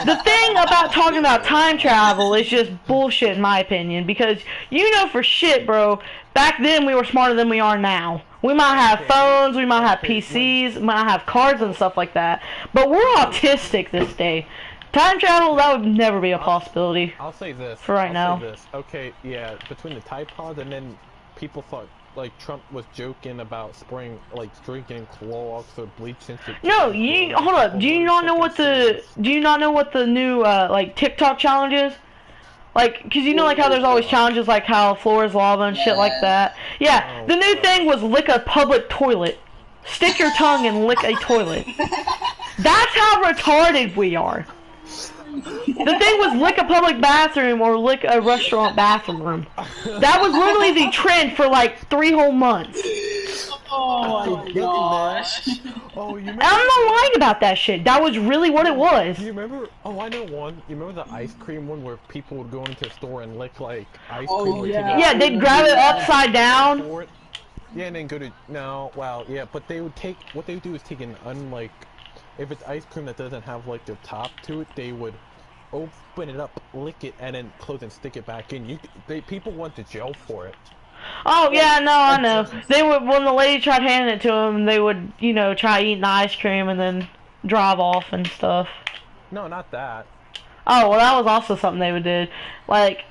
the thing about talking about time travel is just bullshit, in my opinion, because you know for shit, bro, back then we were smarter than we are now. We might have phones, we might have PCs, might have cars and stuff like that, but we're autistic this day. Time travel, that would never be a possibility. I'll say this. For right now. Say this. Okay, yeah, between the Tide Pods and then people thought like Trump was joking about spraying like drinking Clorox or bleach into. No, you hold up. Do you not know what the new like TikTok challenge is? Like, cause you know like how there's always challenges like how floor is lava and shit like that. Yeah, the new thing was lick a public toilet. Stick your tongue and lick a toilet. That's how retarded we are. The thing was lick a public bathroom or lick a restaurant bathroom. That was literally the trend for like 3 whole months. Oh my gosh. Oh, you I'm not lying about that shit. That was really what it was. Do you remember? Oh, I know one. You remember the ice cream one where people would go into the store and lick like ice Oh, cream? like, yeah. to Yeah, they'd grab it upside down. for it. Yeah, and then go to yeah. But they would take what they would do is take an if it's ice cream that doesn't have like the top to it, they would open it up, lick it, and then close and stick it back in. People went to jail for it. Oh yeah, no, I know. They would when the lady tried handing it to them, they would try eating the ice cream and then drive off and stuff. No, not that. Oh well, that was also something they would do. Like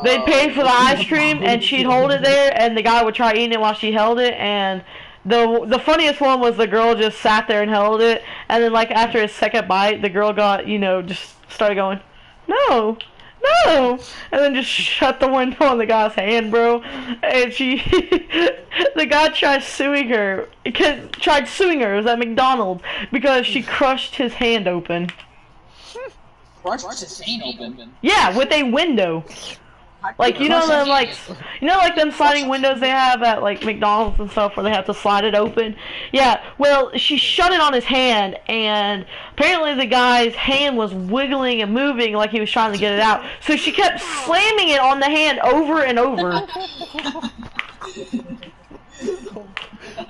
they'd pay for the ice cream and she'd hold it there, and the guy would try eating it while she held it. And the funniest one was the girl just sat there and held it, and then like after his second bite, the girl got just started going, no. And then just shut the window on the guy's hand, bro. And the guy tried suing her. It was at McDonald's because she crushed his hand open. Crushed his hand open. Yeah, with a window. Like like them sliding windows they have at like McDonald's and stuff where they have to slide it open. Yeah, well she shut it on his hand, and apparently the guy's hand was wiggling and moving like he was trying to get it out. So she kept slamming it on the hand over and over.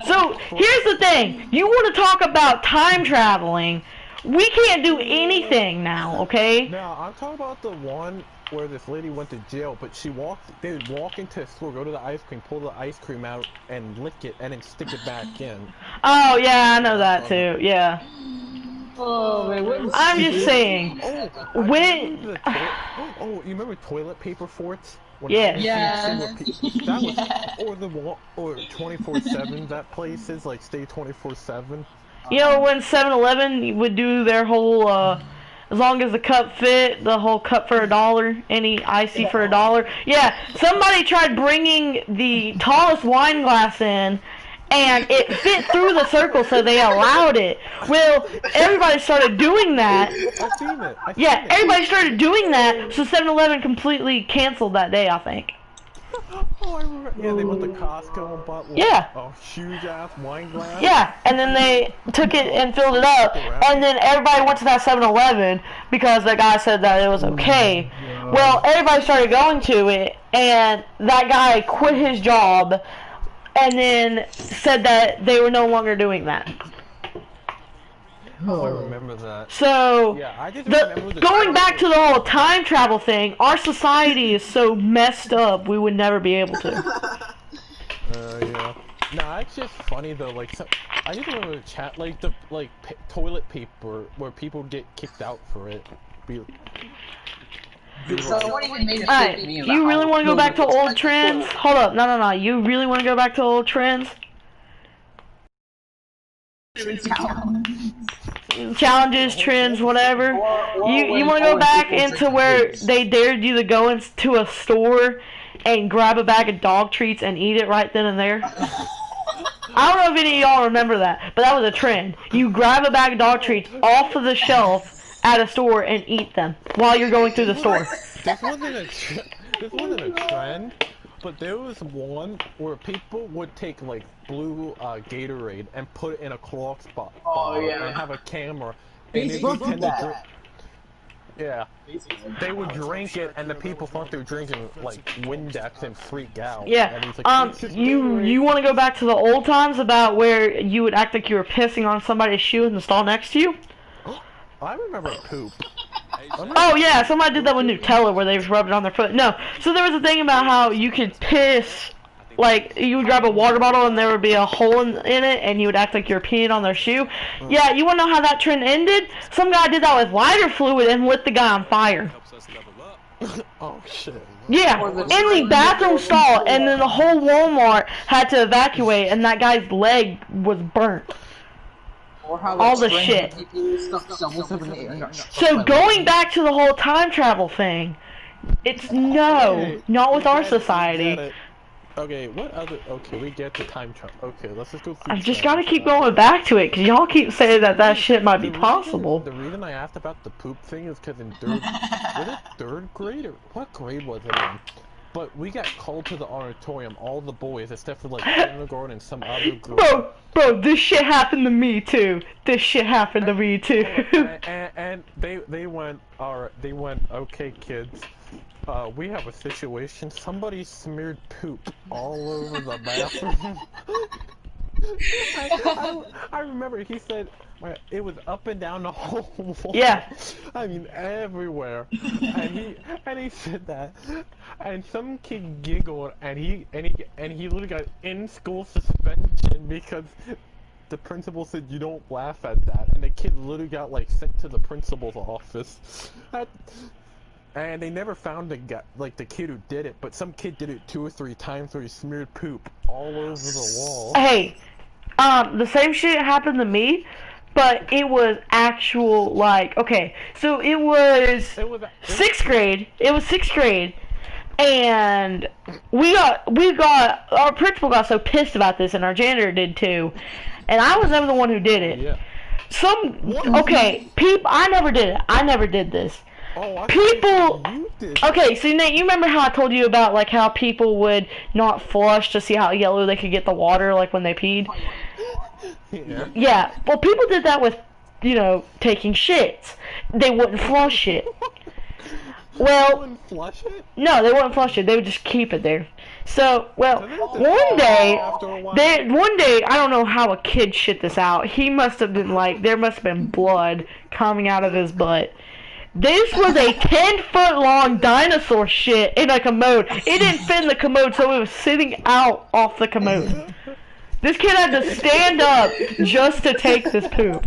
So here's the thing. You want to talk about time traveling. We can't do anything now, okay? Now, I'm talking about the one where this lady went to jail, but they would walk into a store, go to the ice cream, pull the ice cream out, and lick it, and then stick it back in. Oh, yeah, I know that too, yeah. Oh, man, I'm just saying, You remember toilet paper forts? When Yeah. I was Yeah. seeing what that was, Yeah. or the or 24/7. That place is like stay 24/7. You know when 7-Eleven would do their whole as long as the cup fit, the whole cup for $1, any icy for $1. Yeah, somebody tried bringing the tallest wine glass in, and it fit through the circle, so they allowed it. Well, everybody started doing that. I've seen it. Yeah, everybody started doing that, so 7-Eleven completely canceled that day, I think. Oh, I remember. Yeah, they went to Costco and bought like, Yeah. a huge ass wine glass. Yeah, and then they took it and filled it up, and then everybody went to that 7-Eleven because the guy said that it was okay. Well, everybody started going to it, and that guy quit his job, and then said that they were no longer doing that. Oh, I remember that. So, Yeah, I just remember going back to the whole time travel thing, our society is so messed up, we would never be able to. Yeah. Nah, it's just funny though. Like, I just remember the chat, like the toilet paper where people get kicked out for it. Someone even made a Alright, statement about you really how want to go back to nobody old likes trends? Hold up, no. You really want to go back to old trends? Challenges, trends, whatever. You want to go back into where they dared you to go into a store and grab a bag of dog treats and eat it right then and there? I don't know if any of y'all remember that, but that was a trend. You grab a bag of dog treats off of the shelf at a store and eat them while you're going through the store. This wasn't a trend, but there was one where people would take like blue Gatorade and put it in a Clorox bottle and have a camera, and they would pretend to drink. Yeah, they would drink it, and the people thought they were drinking like Windex and freak out. Yeah. And he's like, "It's just Gatorade." You want to go back to the old times about where you would act like you were pissing on somebody's shoe in the stall next to you? I remember poop. Oh yeah, somebody did that with Nutella where they just rubbed it on their foot. No, so there was a thing about how you could piss, like you would grab a water bottle and there would be a hole in it, and you would act like you were peeing on their shoe. Yeah, you wanna know how that trend ended? Some guy did that with lighter fluid and lit the guy on fire. Oh shit. Yeah, in the bathroom stall, and then the whole Walmart had to evacuate, and that guy's leg was burnt. Or how All the strange shit. people stuff shovels up in the air and got So struck by going back to the whole time travel thing, it's no, not with our society. Okay, what other? Okay, we get the time travel. Okay, let's just go through. I've just gotta keep going back to it, cause y'all keep saying that shit might be possible. The reason I asked about the poop thing is because in was it third grade or what grade was it in? But we got called to the auditorium, all the boys, except for like kindergarten and some other group. Bro, this shit happened to me too. This shit happened to me too. and they went, alright, they went, okay kids, we have a situation, somebody smeared poop all over the bathroom. I remember he said it was up and down the whole wall. Yeah. I mean everywhere. and he said that, and some kid giggled, and he literally got in school suspension because the principal said you don't laugh at that, and the kid literally got like sent to the principal's office. And they never found the guy, like the kid who did it, but some kid did it 2 or 3 times where he smeared poop all over the wall. Hey, the same shit happened to me, but it was actual like okay, so it was 6th grade. It was 6th grade, and we got our principal got so pissed about this, and our janitor did too, and I was never the one who did it. Yeah. I never did it. I never did this. Oh, I People. thought you did. Okay, so Nate, you remember how I told you about like how people would not flush to see how yellow they could get the water, like when they peed? Yeah. Yeah. Well, people did that with, taking shits. They wouldn't flush it. Well, Wouldn't flush it? no, they wouldn't flush it. They would just keep it there. So, well, one day, I don't know how a kid shit this out. He must have been like, there must have been blood coming out of his butt. This was a 10-foot long dinosaur shit in a commode. It didn't fit in the commode, so it was sitting out off the commode. This kid had to stand up just to take this poop.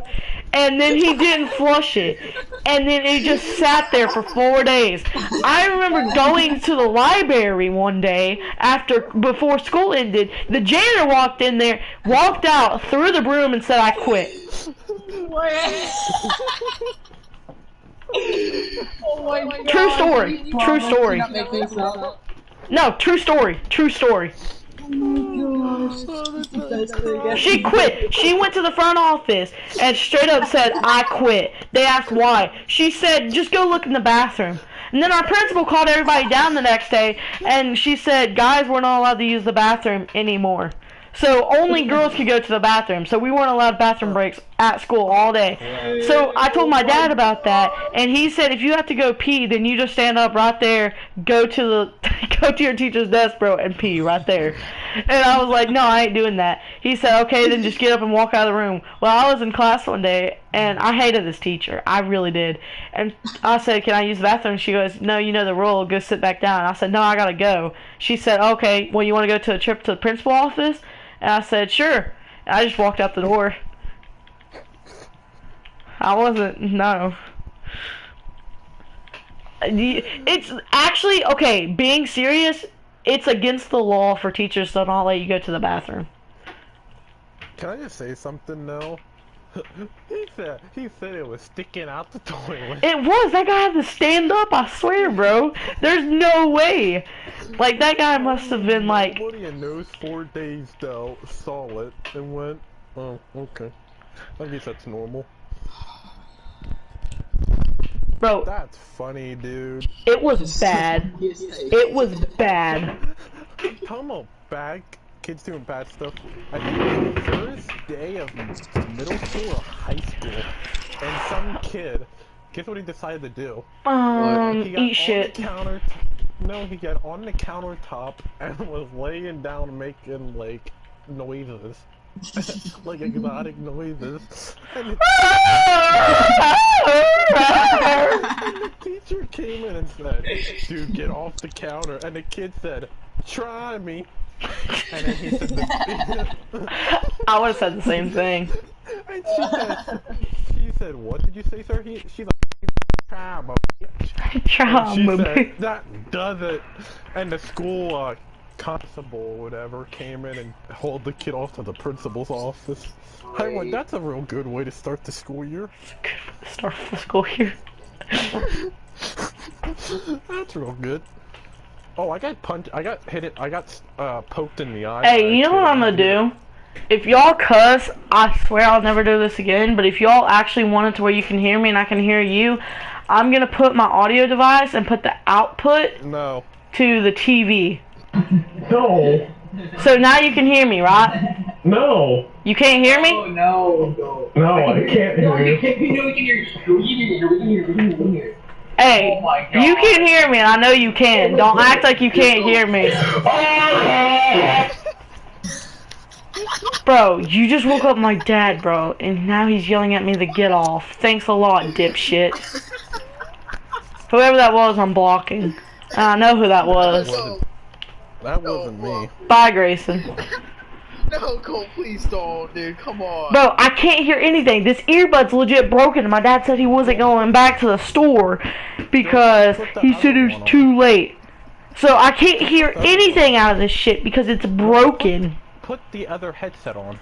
and then he didn't flush it, and then it just sat there for 4 days. I remember going to the library one day before school ended. The janitor walked in there, walked out, threw the broom, and said, "I quit." Oh my God. True story. True story. Not make this up. No, true story. True story. She quit. She went to the front office and straight up said, "I quit." They asked why. She said, "Just go look in the bathroom." And then our principal called everybody down the next day and she said, "Guys, we're not allowed to use the bathroom anymore." So only girls could go to the bathroom. So we weren't allowed bathroom breaks at school all day. So I told my dad about that, and he said, "If you have to go pee, then you just stand up right there, go to your teacher's desk, bro, and pee right there." And I was like, "No, I ain't doing that." He said, "Okay, then just get up and walk out of the room." Well, I was in class one day, and I hated this teacher. I really did. And I said, "Can I use the bathroom?" She goes, "No, you know the rule. Go sit back down." I said, "No, I gotta go." She said, "Okay, well, you want to go to a trip to the principal office?" And I said, "Sure." And I just walked out the door. I wasn't, no. It's actually, okay, being serious, it's against the law for teachers to not let you go to the bathroom. Can I just say something now? He said it was sticking out the toilet. It was. That guy had to stand up, I swear, bro. There's no way. Like, that guy must have been like... Nobody in those 4 days, though, saw it and went, "Oh, okay. I guess that's normal." Bro, That's funny, dude. it was bad. It was bad. Talking about bad kids doing bad stuff. I think the first day of middle school or high school, and some kid, guess what he decided to do? He got Eat shit. He got on the countertop and was laying down making like noises. Like exotic noises. And the teacher came in and said, "Dude, get off the counter." And the kid said, "Try me." And then he said, I would have said the same thing. And she said, "What did you say, sir?" She's like, "Try me." Try She me. said, "That does it." And the school constable or whatever came in and hauled the kid off to the principal's office. I went, "That's a real good way to start the school year." Start the school year. That's real good. Oh, I got punched. I got poked in the eye. Hey, you know what I'm gonna do? If y'all cuss, I swear I'll never do this again, but if y'all actually want it to where you can hear me and I can hear you, I'm gonna put my audio device and put the output No. to the TV. No. So now you can hear me, right? No. You can't hear me? No. No, I can't hear you. We can hear you. Hey, Oh my God. you can hear me, and I know you can. Don't act like you can't hear me. Bro, you just woke up my dad, bro, and now he's yelling at me to get off. Thanks a lot, dipshit. Whoever that was, I'm blocking. I know who that was. That wasn't me. Bye, Grayson. No, Cole, please don't, dude. Come on. Bro, I can't hear anything. This earbud's legit broken, and my dad said he wasn't going back to the store because he said it was too late. So I can't hear anything out of this shit because it's broken. Put the other headset on.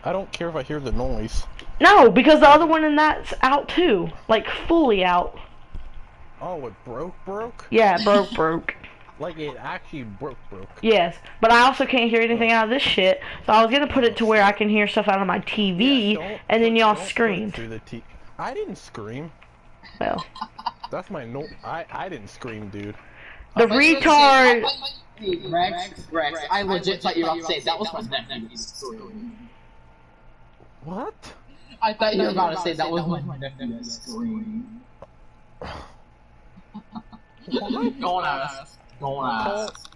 I don't care if I hear the noise. No, because the other one in that's out too. Like, fully out. Oh, it broke? Yeah, it broke. Like it actually broke. Yes, but I also can't hear anything out of this shit, so I was gonna put it to where I can hear stuff out of my TV, and then y'all screamed. I didn't scream. Well, That's my no. I didn't scream, dude. the retard. Rex, I legit thought you were about to say that was my nephew's scream. What? I thought you were about to say that was my nephew's scream. Don't ask. Don't ask.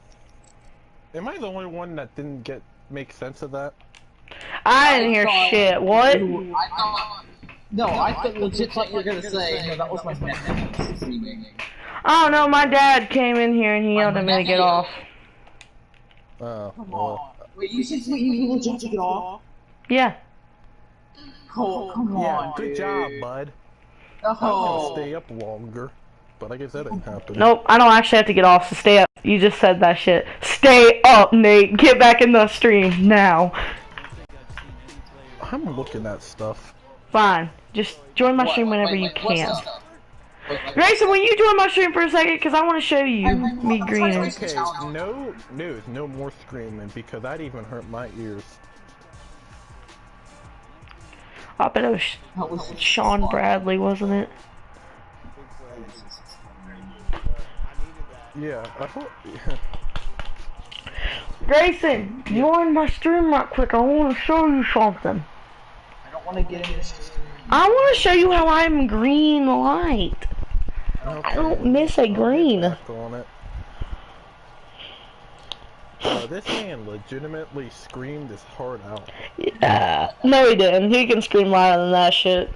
Am I the only one that didn't make sense of that? I didn't hear shit. What? I thought legit thought you were gonna say no, that was my nephew screaming. I don't know. My dad came in here and he yelled at me to get off. Oh, Come on. Wait, you said you legit to get off? Yeah. Cole, come Yeah, on, good dude. job, bud. I was gonna Oh. stay up longer, but I guess that didn't happen. Nope, I don't actually have to get off, so stay up. You just said that shit. Stay up, Nate. Get back in the stream now. I'm looking at stuff. Fine. Just join my stream whenever you can. Grayson, will you join my stream for a second? Because I want to show you me greening. Okay, no news, no more screaming, because that even hurt my ears. I bet it was Sean Bradley, wasn't it? Yeah, I hope. Grayson, join my stream right quick. I want to show you something. I don't want to get in this. I want to show you how I'm green light. I don't miss a green. Back on it. This man legitimately screamed his heart out. Yeah. No, he didn't. He can scream louder than that shit.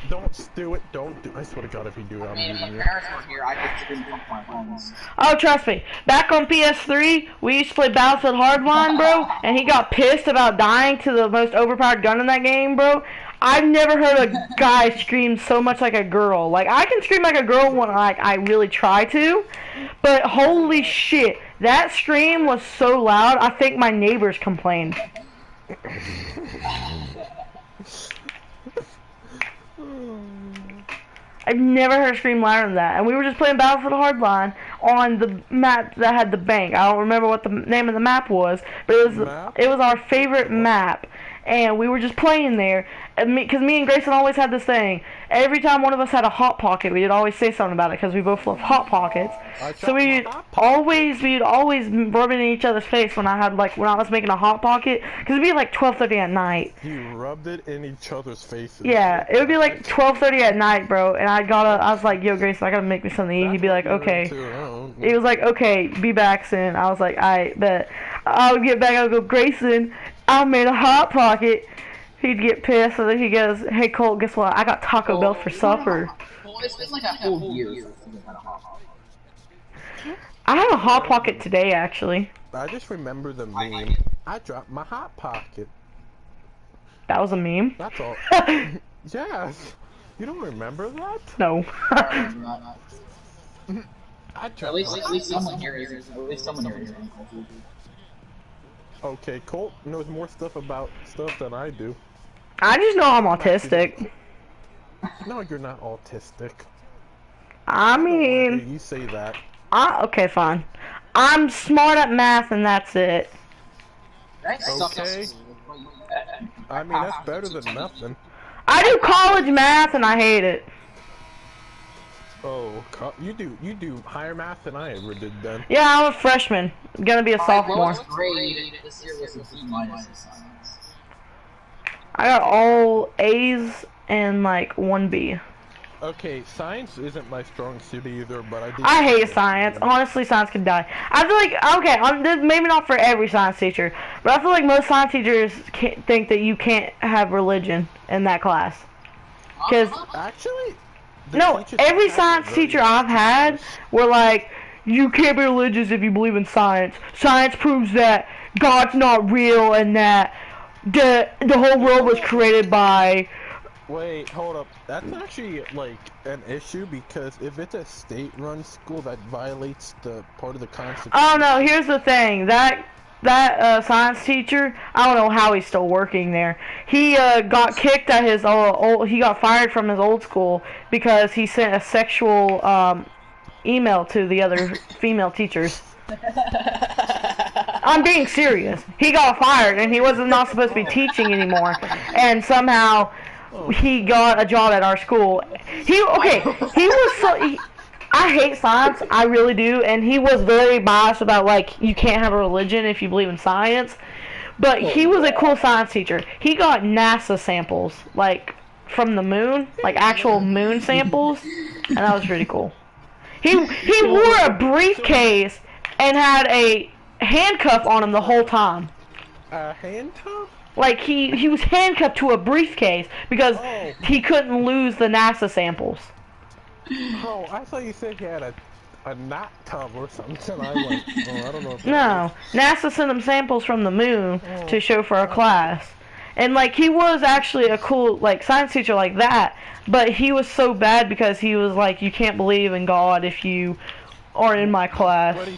Don't do it. Don't do. I swear to God, if you do it, I'm If muting my you. parents were here, I could scream from my phones. Oh, trust me. Back on PS3, we used to play Battlefield Hardline, bro, and he got pissed about dying to the most overpowered gun in that game, bro. I've never heard a guy scream so much like a girl. Like, I can scream like a girl when I really try to, but holy shit, that scream was so loud, I think my neighbors complained. I've never heard a scream louder than that. And we were just playing Battlefield Hardline on the map that had the bank. I don't remember what the name of the map was, but it was our favorite map. And we were just playing there, because me and Grayson always had this thing. Every time one of us had a Hot Pocket, we'd always say something about it, because we both love Hot Pockets. So we'd always rub it in each other's face when I was making a Hot Pocket, because it'd be like 12:30 at night. You rubbed it in each other's faces. Yeah, it would be like 12:30 at night, bro, and I was like, yo, Grayson, I gotta make me something to eat. He'd be like, okay. He was like, okay, be back soon. I was like, I bet. I would get back, I would go, Grayson, I made a Hot Pocket. He'd get pissed, and then he goes, hey, Colt, guess what? I got Taco Bell for supper. Well, it's been like a whole year since I had a Hot Pocket. I had a Hot Pocket today, actually. I just remember the meme. I dropped my Hot Pocket. That was a meme? That's all. Yes. You don't remember that? No. I dropped At least someone here is. At least someone here is. Okay, Colt knows more stuff about stuff than I do. I just know I'm autistic. No, you're not autistic. I mean, You say that. okay, fine. I'm smart at math, and that's it. Okay. I mean, that's better than nothing. I do college math, and I hate it. Oh, you do higher math than I ever did then. Yeah, I'm a freshman. I'm gonna be a sophomore. My lowest grade this year was a B- in science. I got all A's and like 1B. Okay, science isn't my strong suit either, but I hate science. Honestly, science can die. I feel like, okay, maybe not for every science teacher, but I feel like most science teachers think that you can't have religion in that class. Because, Actually, no, every science teacher I've had were like, you can't be religious if you believe in science. Science proves that God's not real and that the whole world was created by... Wait, hold up. That's actually, like, an issue, because if it's a state-run school, that violates the part of the Constitution. Oh no, here's the thing. That science teacher, I don't know how he's still working there. He got kicked at his he got fired from his old school because he sent a sexual email to the other female teachers. I'm being serious. He got fired and he was not supposed to be teaching anymore. And somehow he got a job at our school. He was so... I hate science, I really do, and he was very biased about, like, you can't have a religion if you believe in science, but he was a cool science teacher. He got NASA samples, like, from the moon, like actual moon samples, and that was pretty cool. He wore a briefcase and had a handcuff on him the whole time. A handcuff? Like, he was handcuffed to a briefcase because he couldn't lose the NASA samples. Oh, I thought you said he had a knot tub or something. I went, I don't know if No, NASA sent him samples from the moon to show for our class. And like he was actually a cool like science teacher like that, but he was so bad because he was like, you can't believe in God if you are in my class. But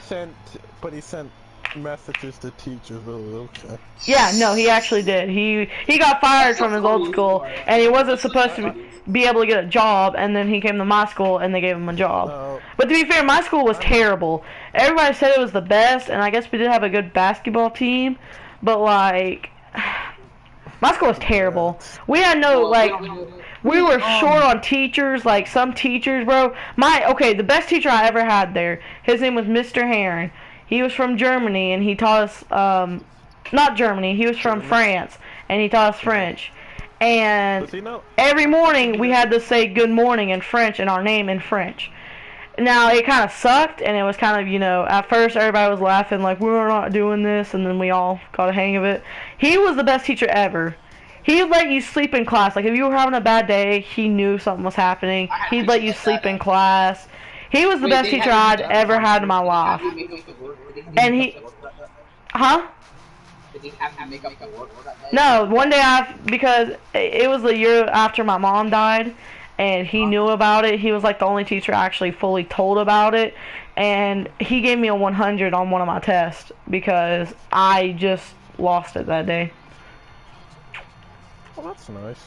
he sent messages to teachers. Okay. Yeah, no, he actually did. He got fired from his old school, and he wasn't supposed to be able to get a job, and then he came to my school, and they gave him a job. But to be fair, my school was terrible. Everybody said it was the best, and I guess we did have a good basketball team, but like, my school was terrible. We had no, like, we were short on teachers, like some teachers, bro. Okay, the best teacher I ever had there, his name was Mr. Heron. He was from Germany, and he taught us, not Germany, he was from France, and he taught us French. And every morning we had to say good morning in French and our name in French. Now, it kind of sucked, and it was kind of, you know, at first everybody was laughing, like, we're not doing this, and then we all got a hang of it. He was the best teacher ever. He'd let you sleep in class. Like, if you were having a bad day, he knew something was happening. He'd let you sleep in class. He was the best teacher I'd ever had in my life. And he... Huh? Did he have to make up the work that day? No, one day because it was the year after my mom died, and he knew about it. He was like the only teacher I actually fully told about it, and he gave me a 100 on one of my tests because I just lost it that day. Well, that's nice.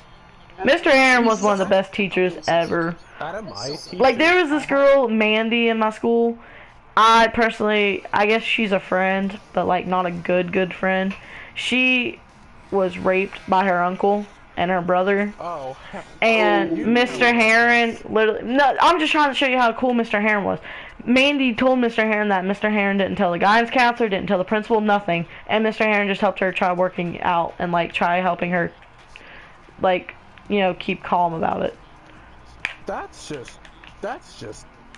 Mr. Aaron was one of the best teachers ever. Like, there was this girl, Mandy, in my school. I guess she's a friend, but like not a good friend. She was raped by her uncle and her brother. Oh. And Mr. Heron, literally, no, I'm just trying to show you how cool Mr. Heron was. Mandy told Mr. Heron that Mr. Heron didn't tell the guidance counselor, didn't tell the principal, nothing. And Mr. Heron just helped her try working out and like try helping her, like, you know, keep calm about it. That's just,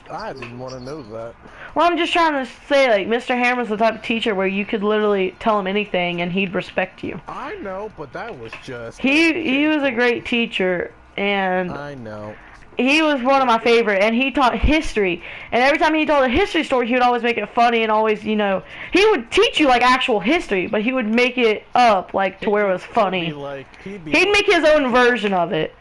I didn't want to know that. Well, I'm just trying to say, like, Mr. Heron was the type of teacher where you could literally tell him anything and he'd respect you. I know, but that was just... He was a great teacher, and... I know. He was one of my favorite, and he taught history. And every time he told a history story, he would always make it funny and always, you know... He would teach you, like, actual history, but he would make it up, like, to where it was funny. He'd make his own version of it.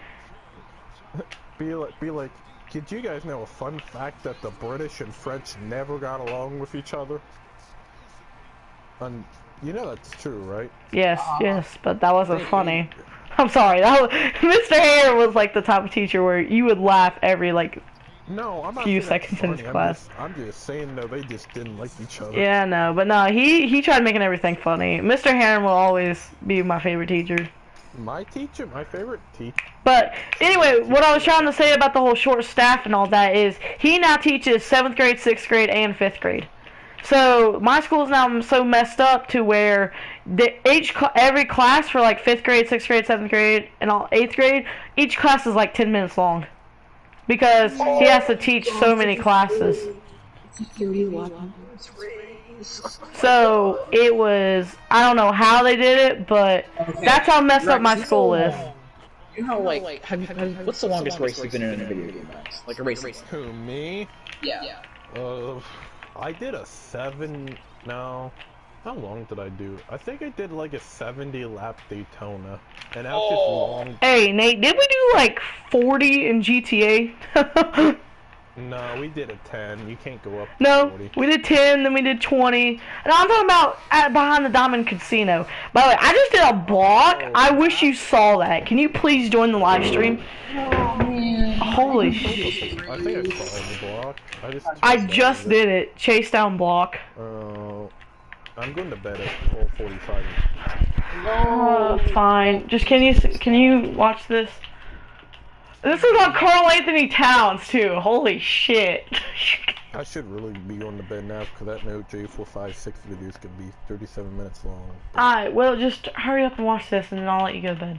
Be like... Did you guys know a fun fact that the British and French never got along with each other? And you know that's true, right? Yes, yes, but that wasn't funny. I'm sorry. Mr. Hare was like the type of teacher where you would laugh every like few seconds in his class. I'm just saying though, they just didn't like each other. Yeah, no, but no, he tried making everything funny. Mr. Heron will always be my favorite teacher. My favorite teacher. But anyway, what I was trying to say about the whole short staff and all that is he now teaches 7th grade, 6th grade, and 5th grade. So my school's now so messed up to where every class for like 5th grade, 6th grade, 7th grade, and all 8th grade, each class is like 10 minutes long because he has to teach so many classes. So it was, I don't know how they did it, but that's how messed up my school is. You know, like, what's the longest race you've been in a video game, Max? Like a race? Who, me? Yeah. I did a 7, no, how long did I do? I think I did like a 70-lap Daytona, and that was just long. Hey, Nate, did we do like 40 in GTA? No, we did a 10. You can't go up to No, 40. we did 10, then we did 20. And I'm talking about behind the Diamond Casino. By the way, I just did a block. I wish you saw that. Can you please join the live stream? Holy shit. I think I saw the block. I just did it. Chase down block. I'm going to bed at 12:45. Fine. Just can you watch this? This is on Carl Anthony Towns too. Holy shit. I should really be going to bed now because that no J456 video is going to be 37 minutes long. Alright, well just hurry up and watch this and then I'll let you go to bed.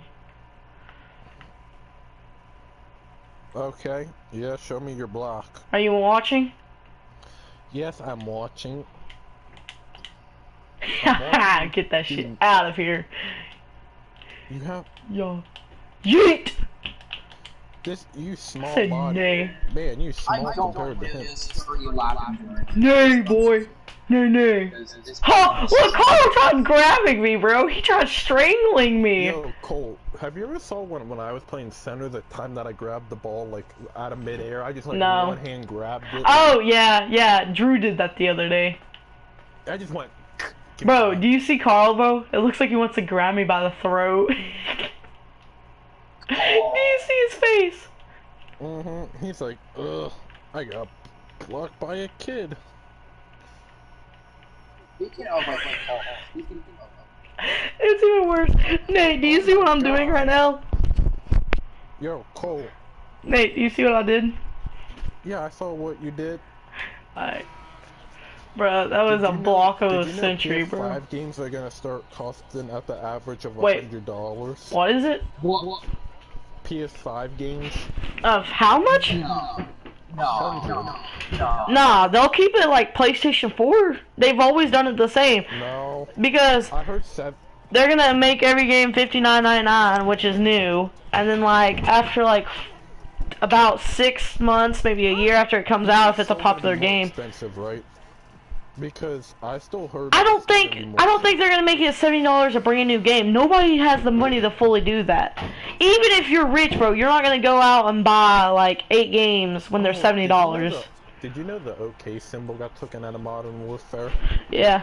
Okay, yeah, show me your block. Are you watching? Yes, I'm watching. Get that shit out of here. You have... Yo. Yeet! You small Said body. nay. Man, you small compared to him. Nay, boy. No, no. Oh, look, Carl tried grabbing me, bro. He tried strangling me. Yo, Cole, have you ever saw when I was playing center, the time that I grabbed the ball, like, out of midair? I just, like, No. one hand grabbed it. Oh, yeah. Drew did that the other day. I just went... Bro, do you see Carl, bro? It looks like he wants to grab me by the throat. Do you see his face? Mm-hmm. He's like, ugh, I got blocked by a kid. It's even worse. Nate, do you see what I'm doing right now? Yo, Cole. Nate, do you see what I did? Yeah, I saw what you did. Alright. Bro, that was a block of the century, bro. PS5 games are gonna start costing at the average of Wait. $100. What is it? What? PS5 games. Of how much? No. Nah, they'll keep it like PlayStation 4. They've always done it the same. No. Because I heard they're gonna make every game $59.99, which is new. And then like, after like about 6 months, maybe a year after it comes out, if it's a popular game. Expensive, right? Because I still heard. I don't think they're gonna make it $70 a brand new game. Nobody has the money to fully do that. Even if you're rich, bro, you're not gonna go out and buy like 8 games when they're $70. Did you know the OK symbol got taken out of Modern Warfare? Yeah.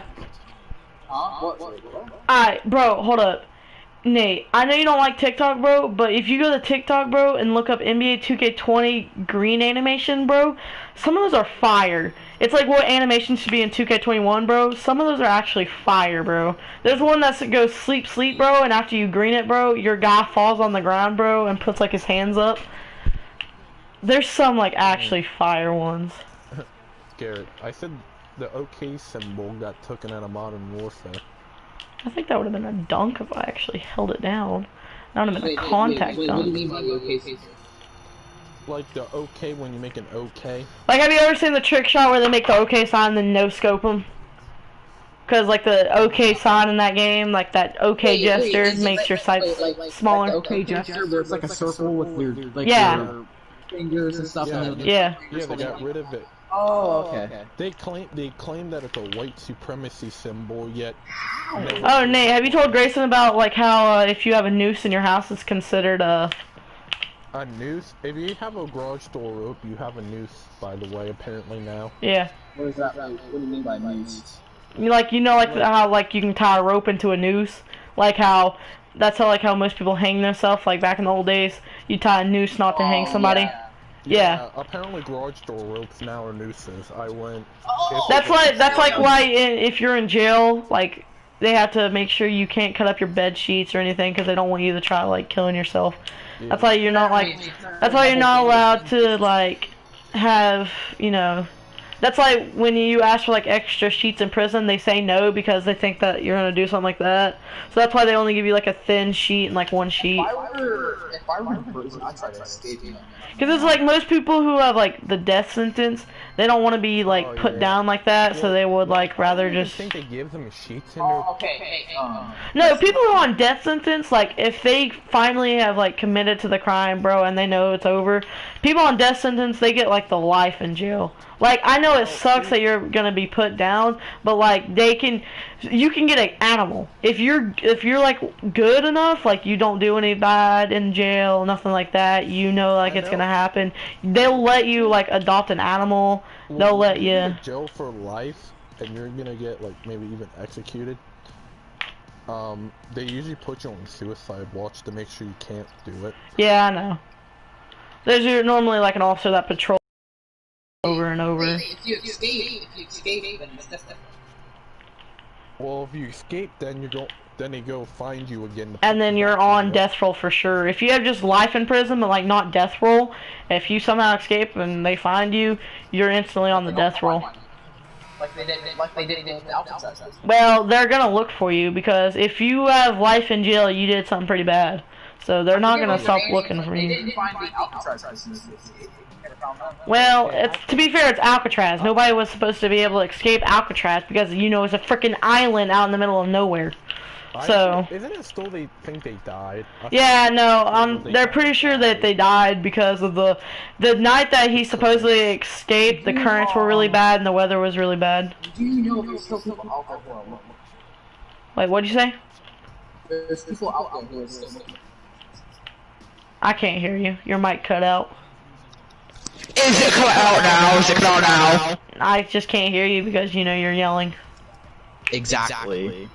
Alright, bro, hold up. Nate, I know you don't like TikTok, bro, but if you go to TikTok, bro, and look up NBA 2K20 green animation, bro, some of those are fire. It's like what animation should be in 2K21, bro. Some of those are actually fire, bro. There's one that goes sleep, sleep, bro, and after you green it, bro, your guy falls on the ground, bro, and puts like his hands up. There's some like actually fire ones. Garrett, I said the OK symbol got taken out of Modern Warfare. I think that would have been a dunk if I actually held it down. That would have been a contact What do dunk. you mean by the OK? Like the OK when you make an OK. Like, have you ever seen the trick shot where they make the OK sign and then no scope them? Because like the OK sign in that game, like that OK gesture makes your sights smaller. Like the OK gesture, where it's like a circle with your like Yeah. your fingers and stuff. Yeah. And then Yeah. Yeah, they got rid of it. Oh, okay. They claim that it's a white supremacy symbol, yet. Oh, Nate, have you told Grayson about like how if you have a noose in your house, it's considered a noose? If you have a garage door rope, you have a noose, by the way, apparently now. Yeah. What is that? What do you mean by noose? You know how like you can tie a rope into a noose? Like how that's how most people hang themselves, like back in the old days. You tie a noose not to hang somebody. Yeah. Apparently garage door ropes now are nooses. I went... That's like why if you're in jail, like they have to make sure you can't cut up your bed sheets or anything because they don't want you to try like killing yourself. Yeah. That's why you're not like that's why you're not allowed to like have, you know, that's like when you ask for like extra sheets in prison, they say no because they think that you're gonna do something like that. So that's why they only give you like a thin sheet and like one sheet. If I were in prison, I'd try to escape. Because it's like most people who have like the death sentence, they don't want to be like put down like that, so they would like rather just. I think they give them sheets in their... Okay. No, people who are on death sentence, like if they finally have like committed to the crime, bro, and they know it's over, people on death sentence they get like the life in jail. Like I know it sucks that you're gonna be put down, but like you can get an animal if you're like good enough, like you don't do any bad in jail, nothing like that. You know, like it's gonna happen. They'll let you like adopt an animal. They'll let you. In jail for life, and you're gonna get like maybe even executed. They usually put you on suicide watch to make sure you can't do it. Yeah, I know. There's normally like an officer that patrols over and over. If you escape, then it's different. Well, if you escape, then they go find you again. And then you're on death row for sure. If you have just life in prison, but like not death row, if you somehow escape and they find you, you're instantly on the death row. Like they did with the Alcatraz. Well, they're gonna look for you because if you have life in jail, you did something pretty bad. So they're not gonna stop looking for They you. didn't find the Alcatraz. Well, to be fair, it's Alcatraz. Nobody was supposed to be able to escape Alcatraz because, you know, it's a freaking island out in the middle of nowhere. So Isn't it still they think they died? yeah, no, they're pretty sure that they died because of the night that he supposedly escaped. The currents were really bad and the weather was really bad. Do you know there's still people out there who are looking? Like, what'd you say? There's people out there who are still looking. I can't hear you. Your mic cut out. Is it coming out now? Is it coming out now? I just can't hear you because you know you're yelling. Exactly.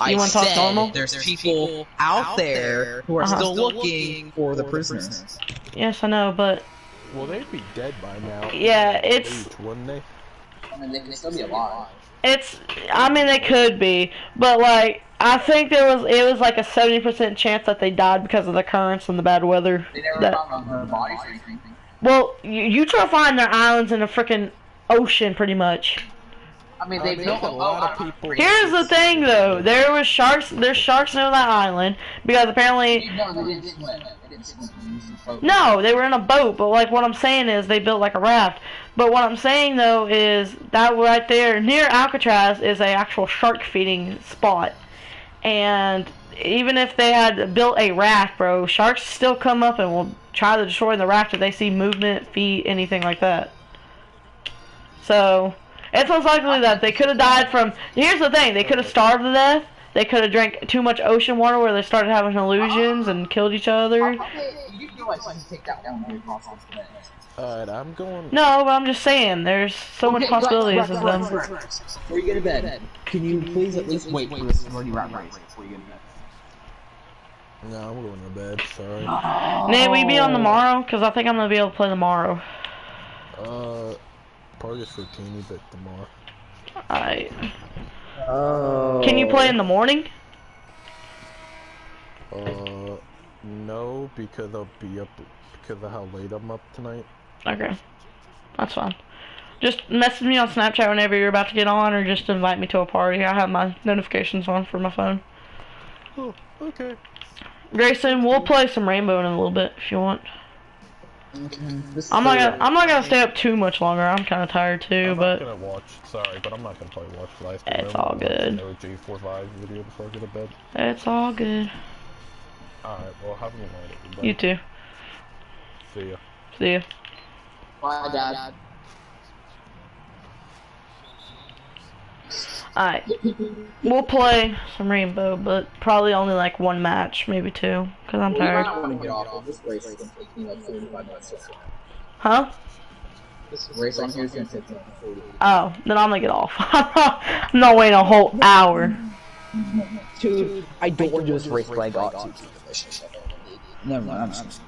You wanna talk normal? There's people out there who are still looking for the prisoners. Yes, I know, but Well, they'd be dead by now. yeah, At it's least, wouldn't they? I mean, they can still be alive. I mean, they could be, but like, I think it was like a 70% chance that they died because of the currents and the bad weather. They never That, found their bodies or anything. well, you try to find their islands in the freaking ocean, pretty much. I mean, I they think built a lot of people. Here's the thing, though. There's sharks near that island because apparently. No, they didn't swim. They didn't swim. They used a boat. No, they were in a boat, but like what I'm saying is they built like a raft. But what I'm saying though is that right there near Alcatraz is a actual shark feeding spot. And even if they had built a raft, bro, sharks still come up and will try to destroy the raft if they see movement, feet, anything like that. So, it's most likely that they could have died from... Here's the thing, they could have starved to death. They could have drank too much ocean water where they started having illusions and killed each other. You realize you can take that one way across the net. Alright, I'm going. No, but I'm just saying, there's so much possibilities of them. Before you go to bed, can you please at least wait for this already rat race before you go to bed? No, I'm going to bed. Sorry. Nate, will you be on tomorrow? Because I think I'm going to be able to play tomorrow. Probably just for a teeny bit tomorrow. Alright. Can you play in the morning? No, because I'll be up because of how late I'm up tonight. Okay. That's fine. Just message me on Snapchat whenever you're about to get on, or just invite me to a party. I have my notifications on for my phone. Oh, okay. Grayson, we'll play some Rainbow in a little bit if you want. I'm not gonna stay up too much longer. I'm kind of tired too, I'm but not gonna watch. Sorry, but I'm not gonna probably watch the last. It's all good. J45 video before I go to bed. it's all good. All right. Well, have a good night, everybody. You too. See ya. See ya. Bye, Dad. Alright. We'll play some Rainbow, but probably only like one match, maybe two, because I'm tired. I want to get off of this race. It's going to take me like 45 minutes. Huh? This race on here is going to take me like 40. Oh, then I'm gonna get off. I'm not waiting a whole hour. Dude, I don't want to do this race, but I got to. Never mind, I'm just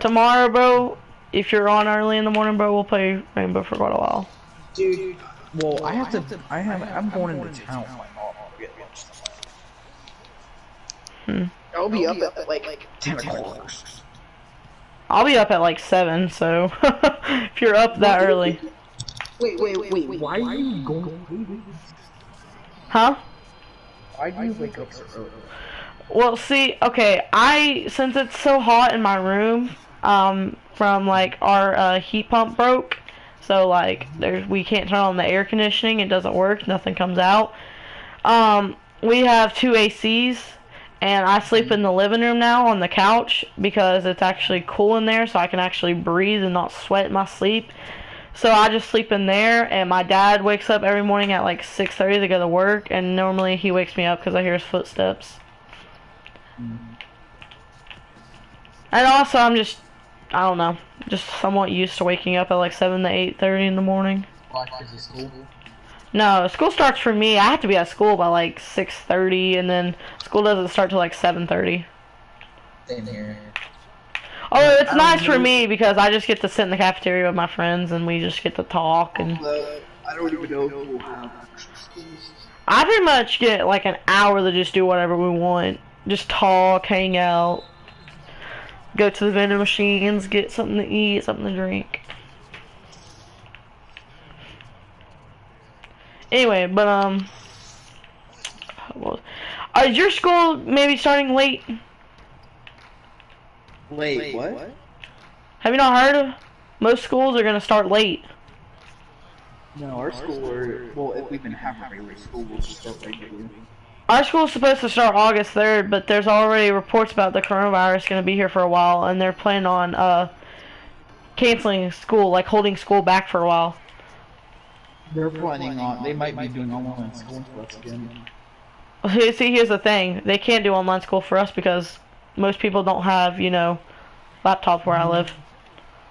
Tomorrow, bro, if you're on early in the morning, bro, we'll play Rainbow for quite a while. Dude, well, I'm going into town with my mom. I'll be up at like 10 o'clock. I'll be up at like 7, so if you're up that early. wait, Why are you going? Huh? why do you wake up so early? Well, see, okay, since it's so hot in my room, from like our heat pump broke, so like we can't turn on the air conditioning, it doesn't work, nothing comes out. We have 2 ACs, and I sleep in the living room now on the couch because it's actually cool in there, so I can actually breathe and not sweat in my sleep. So I just sleep in there, and my dad wakes up every morning at like 6:30 to go to work, and normally he wakes me up because I hear his footsteps. And also, I don't know, just somewhat used to waking up at like 7 to 8:30 in the morning. Why? Because of school? No, school starts for me. I have to be at school by like 6:30, and then school doesn't start till like 7:30. Same here. Oh, it's nice for me because I just get to sit in the cafeteria with my friends, and we just get to talk. And I don't even know who will have I pretty much get like an hour to just do whatever we want. Just talk, hang out, go to the vending machines, get something to eat, something to drink. Anyway, but is your school maybe starting late? Wait, what? Have you not heard of? Most schools are gonna start late. No, our school, well, if we've been having regular school, we'll just start regularly. Our school's supposed to start August 3rd, but there's already reports about the coronavirus going to be here for a while, and they're planning on canceling school, like holding school back for a while. They're planning on. They might be doing online school for us again. See, here's the thing. They can't do online school for us because most people don't have, you know, laptops where I live.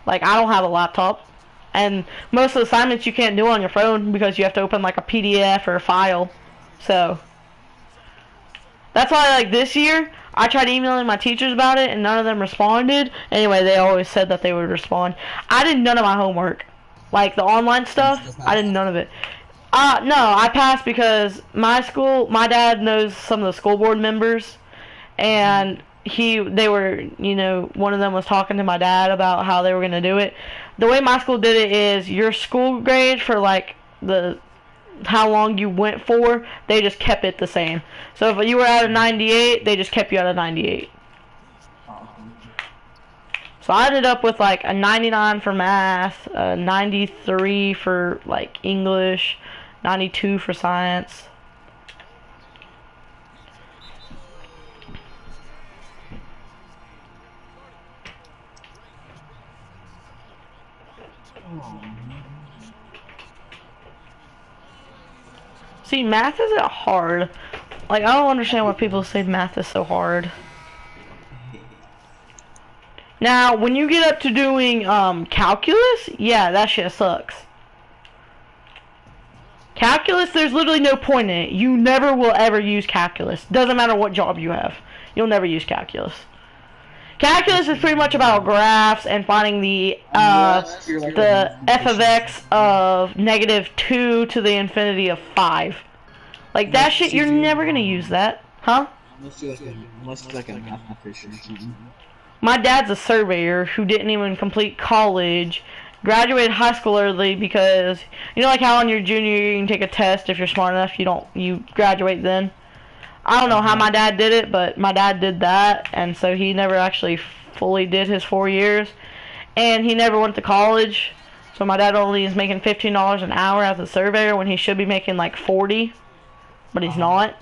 Like, I don't have a laptop. And most of the assignments you can't do on your phone because you have to open, like, a PDF or a file. So, that's why, like, this year, I tried emailing my teachers about it, and none of them responded. Anyway, they always said that they would respond. I did none of my homework. Like, the online stuff, I did none of it. No, I passed because my school, my dad knows some of the school board members, and they were, you know, one of them was talking to my dad about how they were going to do it. The way my school did it is your school grade for, like, how long you went for, they just kept it the same. So if you were at a 98, they just kept you at a 98. So I ended up with like a 99 for math, a 93 for like English, 92 for science. See, math isn't hard. Like, I don't understand why people say math is so hard. Now, when you get up to doing calculus, yeah, that shit sucks. Calculus, there's literally no point in it. You never will ever use calculus. Doesn't matter what job you have. You'll never use calculus. Calculus is pretty much about graphs and finding the f of x of -2 to the infinity of 5. Like, that shit, you're never gonna use that. Huh? Unless you're like a mathematician or something. My dad's a surveyor who didn't even complete college, graduated high school early because, you know, like how on your junior year you can take a test if you're smart enough, you graduate then. I don't know how my dad did it, but my dad did that, and so he never actually fully did his 4 years, and he never went to college. So my dad only is making $15 an hour as a surveyor when he should be making like 40, but he's not.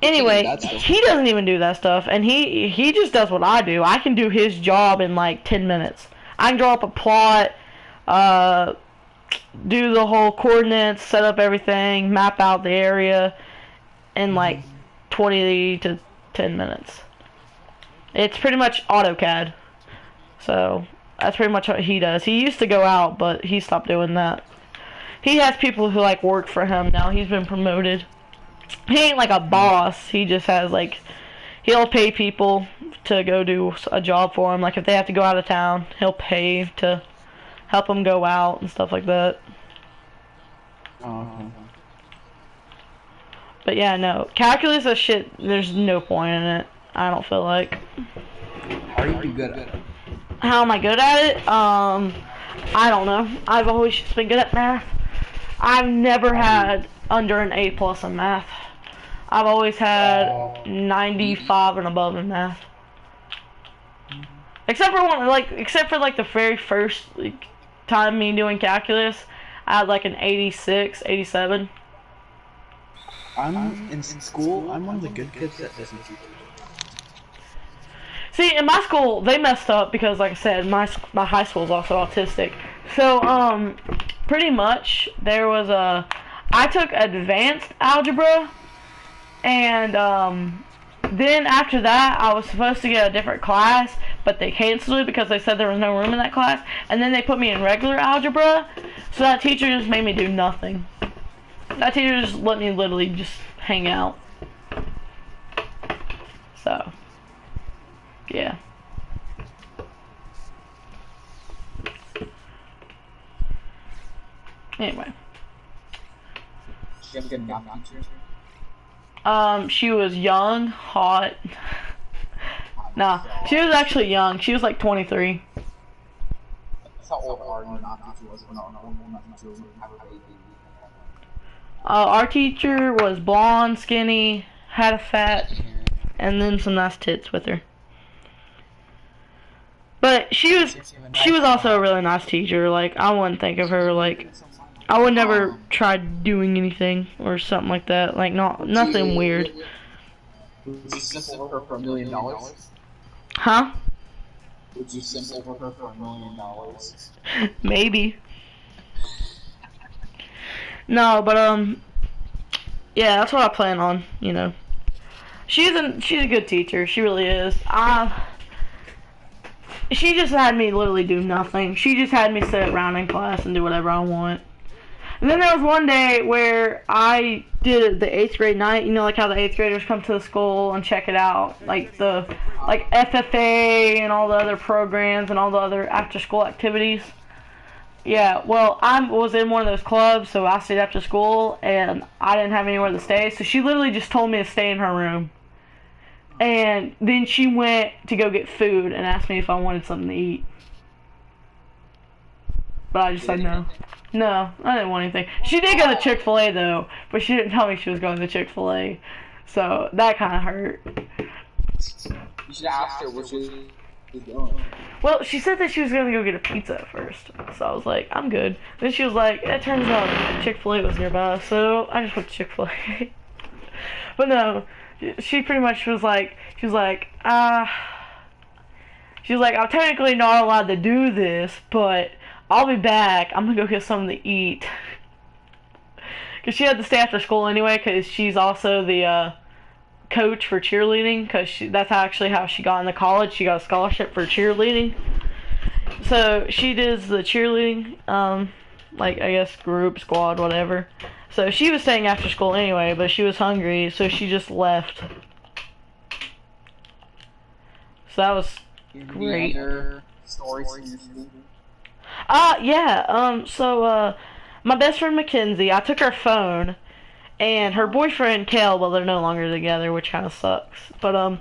Anyway, he doesn't even do that stuff, and he just does what I do. I can do his job in like 10 minutes. I can draw up a plot, do the whole coordinates, set up everything, map out the area in like 20 to 10 minutes. It's pretty much AutoCAD. So, that's pretty much what he does. He used to go out, but he stopped doing that. He has people who like work for him now. He's been promoted. He ain't like a boss. He just has like, he'll pay people to go do a job for him. Like if they have to go out of town, he'll pay to help them go out and stuff like that. But yeah, no. Calculus is shit, there's no point in it. I don't feel like. How are you good at it? How am I good at it? I don't know. I've always just been good at math. I've never had under an A+ in math. I've always had 95 and above in math. Except for like the very first time me doing calculus, I had like an 86, 87. I'm in school. I'm one of the good kids that doesn't teach. See, in my school, they messed up because, like I said, my high school is also autistic. So, pretty much, there was I took advanced algebra, and, then after that, I was supposed to get a different class, but they canceled it because they said there was no room in that class, and then they put me in regular algebra, so that teacher just made me do nothing. That teacher just let me literally just hang out. So, yeah. Anyway. She have a good math teacher? She was young, hot. Nah, she was actually young. She was like 23. That's how old our math teacher was when our math teacher had a baby. Our teacher was blonde, skinny, had a fat, and then some nice tits with her. But she was also a really nice teacher. Like, I wouldn't think of her like, I would never try doing anything or something like that. Like nothing weird. Would you simple her for $1 million? Huh? Would you simple her for $1 million? Maybe. No, but yeah, that's what I plan on. You know, she's a good teacher. She really is. She just had me literally do nothing. She just had me sit around in class and do whatever I want. And then there was one day where I did the 8th grade night. You know, like how the 8th graders come to the school and check it out, like FFA and all the other programs and all the other after-school activities. Yeah, well, I was in one of those clubs, so I stayed after school, and I didn't have anywhere to stay, so she literally just told me to stay in her room. And then she went to go get food and asked me if I wanted something to eat. But I just said no. No, I didn't want anything. She did go to Chick-fil-A, though, but she didn't tell me she was going to Chick-fil-A. So, that kind of hurt. You should ask her where she was going. Well, she said that she was going to go get a pizza at first. So I was like, I'm good. Then she was like, it turns out Chick-fil-A was nearby, so I just went to Chick-fil-A. But no, she pretty much was like, I'm technically not allowed to do this, but I'll be back. I'm going to go get something to eat. Because she had to stay after school anyway, because she's also the coach for cheerleading, because that's actually how she got into college. She got a scholarship for cheerleading. So she does the cheerleading, like I guess group, squad, whatever. So she was staying after school anyway, but she was hungry, so she just left. So that was great. Stories from your school? Yeah, so my best friend Mackenzie, I took her phone, and her boyfriend Kale, well, they're no longer together, which kind of sucks, but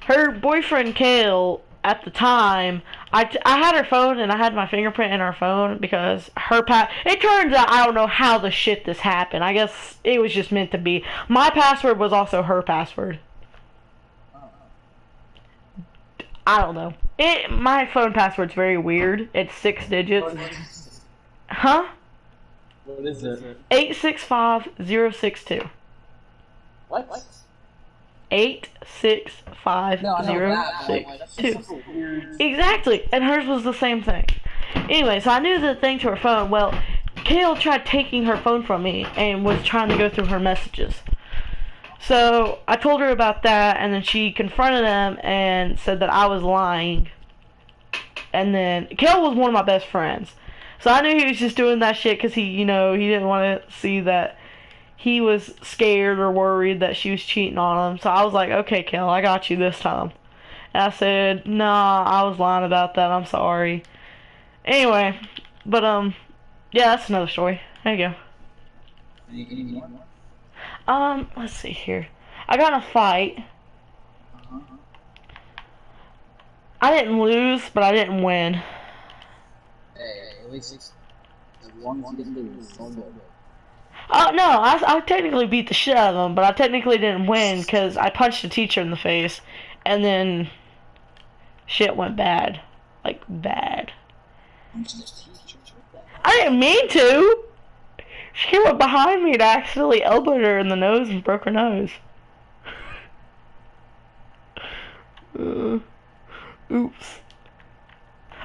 her boyfriend Kale, at the time, I had her phone and I had my fingerprint in her phone because it turns out I don't know how the shit this happened. I guess it was just meant to be. My password was also her password. I don't know. My phone password's very weird. It's 6 digits. Huh? What is it? 865062. What? 865062. Exactly, and hers was the same thing. Anyway, so I knew the thing to her phone. Well, Kale tried taking her phone from me and was trying to go through her messages. So I told her about that, and then she confronted him and said that I was lying. And then Kale was one of my best friends, so I knew he was just doing that shit because he didn't want to see that he was scared or worried that she was cheating on him. So I was like, okay, Kale, I got you this time. And I said, nah, I was lying about that. I'm sorry. Anyway, but yeah, that's another story. There you go. Any more? Let's see here. I got in a fight. I didn't lose, but I didn't win. Hey, at least as long as you didn't lose, it's all good. No, I technically beat the shit out of him, but I technically didn't win because I punched the teacher in the face, and then shit went bad. Like, bad. I didn't mean to! She went behind me and I accidentally elbowed her in the nose and broke her nose. Oops.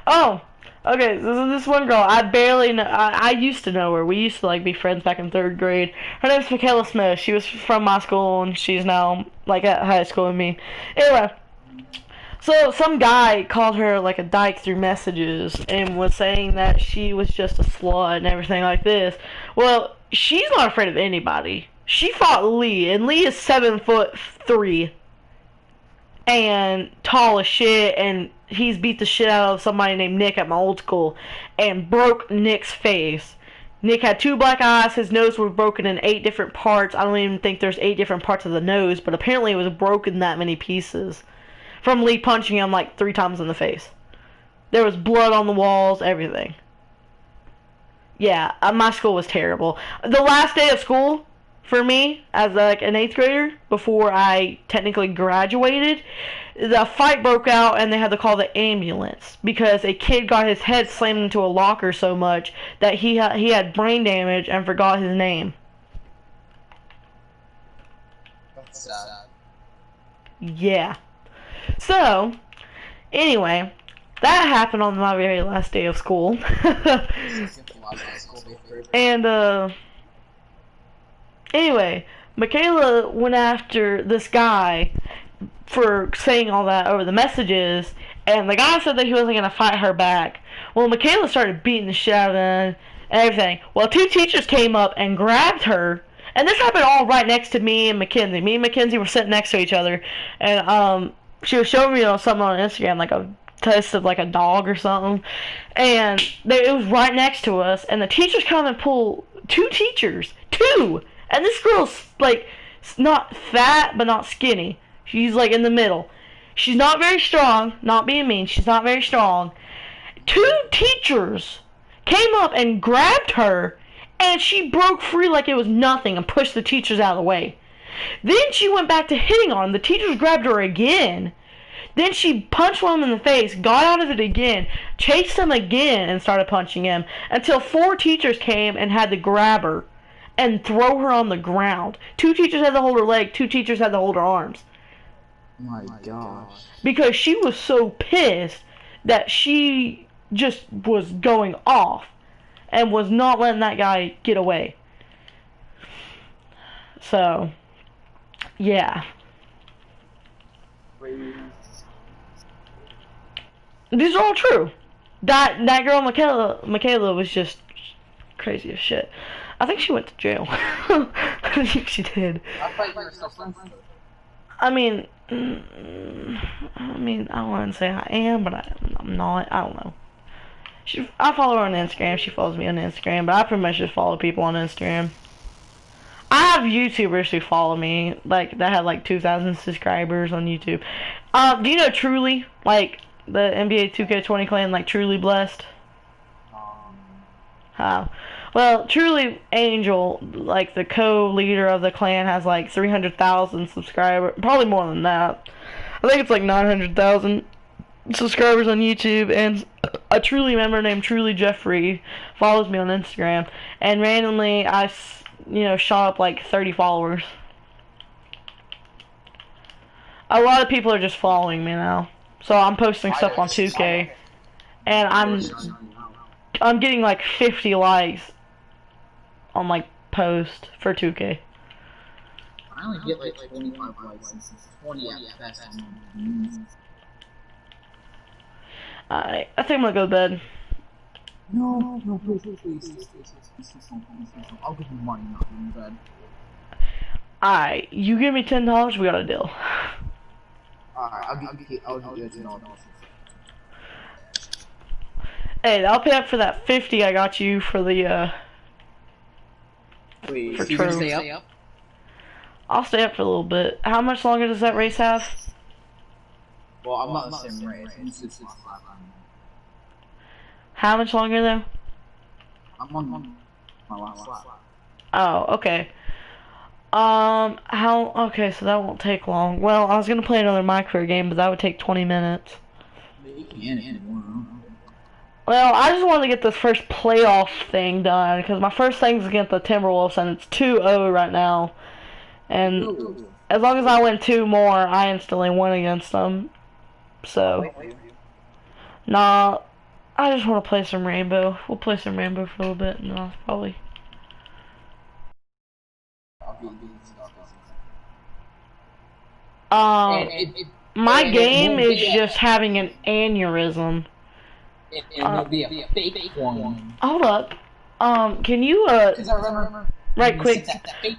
Oh! Okay, this one girl, I barely know, I used to know her. We used to, like, be friends back in 3rd grade. Her name's Michaela Smith. She was from my school, and she's now, like, at high school with me. Anyway, so some guy called her, like, a dyke through messages, and was saying that she was just a slut and everything like this. Well, she's not afraid of anybody. She fought Lee, and Lee is 7'3", and tall as shit, and he's beat the shit out of somebody named Nick at my old school and broke Nick's face. Nick had 2 black eyes, his nose was broken in 8 different parts. I don't even think there's 8 different parts of the nose, but apparently it was broken that many pieces from Lee punching him like 3 times in the face. There was blood on the walls, everything. Yeah, my school was terrible. The last day of school, for me as like an 8th grader before I technically graduated. The fight broke out and they had to call the ambulance because a kid got his head slammed into a locker so much that he had brain damage and forgot his name. That's sad. Yeah. So, anyway, that happened on my very last day of school. And, anyway, Michaela went after this guy for saying all that over the messages, and the guy said that he wasn't going to fight her back. Well, Michaela started beating the shit out of him and everything. Well, 2 teachers came up and grabbed her, and this happened all right next to me and Mackenzie. Me and Mackenzie were sitting next to each other, and she was showing me something on Instagram, like a test of like a dog or something, and it was right next to us, and the teachers come and pull 2 teachers, 2, and this girl's like not fat but not skinny. She's like in the middle. She's not very strong, not being mean, she's not very strong. 2 teachers came up and grabbed her, and she broke free like it was nothing and pushed the teachers out of the way. Then she went back to hitting on them. The teachers grabbed her again. Then she punched one of them in the face, got out of it again, chased him again, and started punching him until 4 teachers came and had to grab her and throw her on the ground. 2 teachers had to hold her leg, 2 teachers had to hold her arms. My gosh. Because she was so pissed that she just was going off and was not letting that guy get away. So, yeah. These are all true. That girl Michaela was just crazy as shit. I think she went to jail. I think she did. I mean, I don't want to say I am, but I'm not. I don't know. I follow her on Instagram. She follows me on Instagram, but I pretty much just follow people on Instagram. I have YouTubers who follow me, like that have like 2,000 subscribers on YouTube. Do you know Truly, like the NBA 2K20 clan, like Truly Blessed? Well, Truly Angel, like the co-leader of the clan, has like 300,000 subscribers, probably more than that. I think it's like 900,000 subscribers on YouTube, and a Truly member named Truly Jeffrey follows me on Instagram, and randomly I shot up like 30 followers. A lot of people are just following me now, so I'm posting stuff on 2K, and I'm getting like 50 likes on my post for 2K. I only get like 25 likes and 20 at best. I think I'm gonna go to bed. No, please. I'll give you money, not in bed. Alright, you give me $10, we got a deal. Alright, I'll give you $10. Hey, I'll pay up for that 50 I got you for the, Wait, for so you're gonna True. stay up? I'll stay up for a little bit. How much longer does that race have? Well, I'm not the same race. I'm 6 How much longer though? I'm on my last lap. Oh, okay. Okay, so that won't take long. Well, I was gonna play another micro game, but that would take 20 minutes. You can if you want. Well, I just wanted to get this first playoff thing done, because my first thing's against the Timberwolves, and it's 2-0 right now. And as long as I win 2 more, I instantly win against them. So, nah, I just want to play some Rainbow. We'll play some Rainbow for a little bit, and I'll probably... My game is just having an aneurysm. It'll be a fake one. Hold up. Can you, right quick.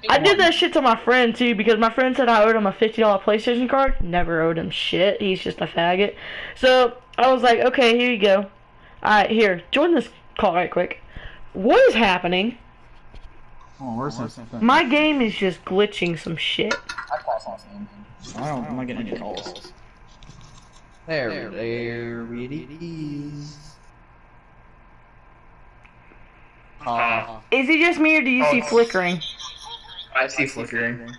I did that shit to my friend, too, because my friend said I owed him a $50 PlayStation card. Never owed him shit. He's just a faggot. So, I was like, okay, here you go. Alright, here. Join this call right quick. What is happening? Oh, where's that? My game is just glitching some shit. I'm not getting any calls. There it is. Is it just me, or do you see flickering? I see flickering.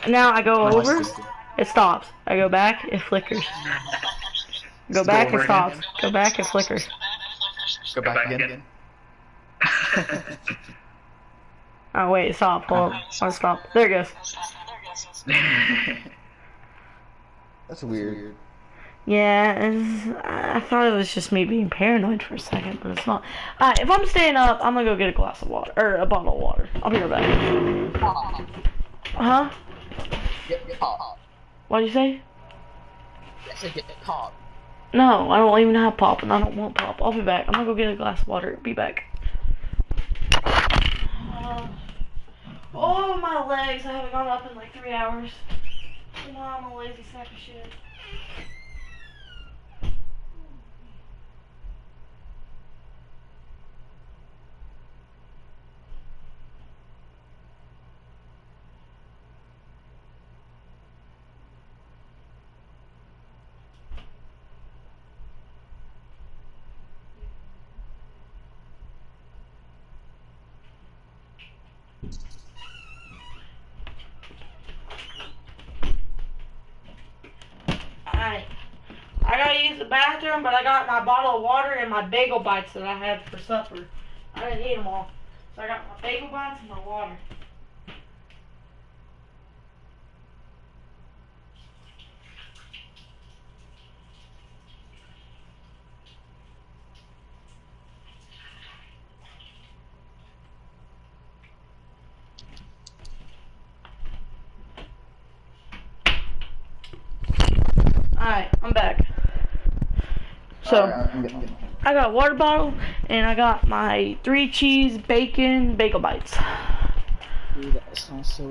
Now I go Oh, I over, see. it stops. I go back, it flickers. Go back, it over stops. again. Go back, it flickers. Go back again. Oh wait, stop. Hold on. Oh, stop. There it goes. That's weird. Yeah, I thought it was just me being paranoid for a second, but it's not. Alright, if I'm staying up, I'm gonna go get a glass of water, or a bottle of water. I'll be right back. Huh? Get pop. What'd you say? I said get pop. No, I don't even have pop, and I don't want pop. I'll be back. I'm gonna go get a glass of water. Be back. Oh, my legs. I haven't gone up in like 3 hours. Wow, I'm a lazy sack of shit. Alright. I gotta use the bathroom, but I got my bottle of water and my bagel bites that I had for supper. I didn't eat them all. So I got my bagel bites and my water. Alright, I'm back. So, I got a water bottle, and I got my 3 cheese bacon bagel bites. Dude, that sounds so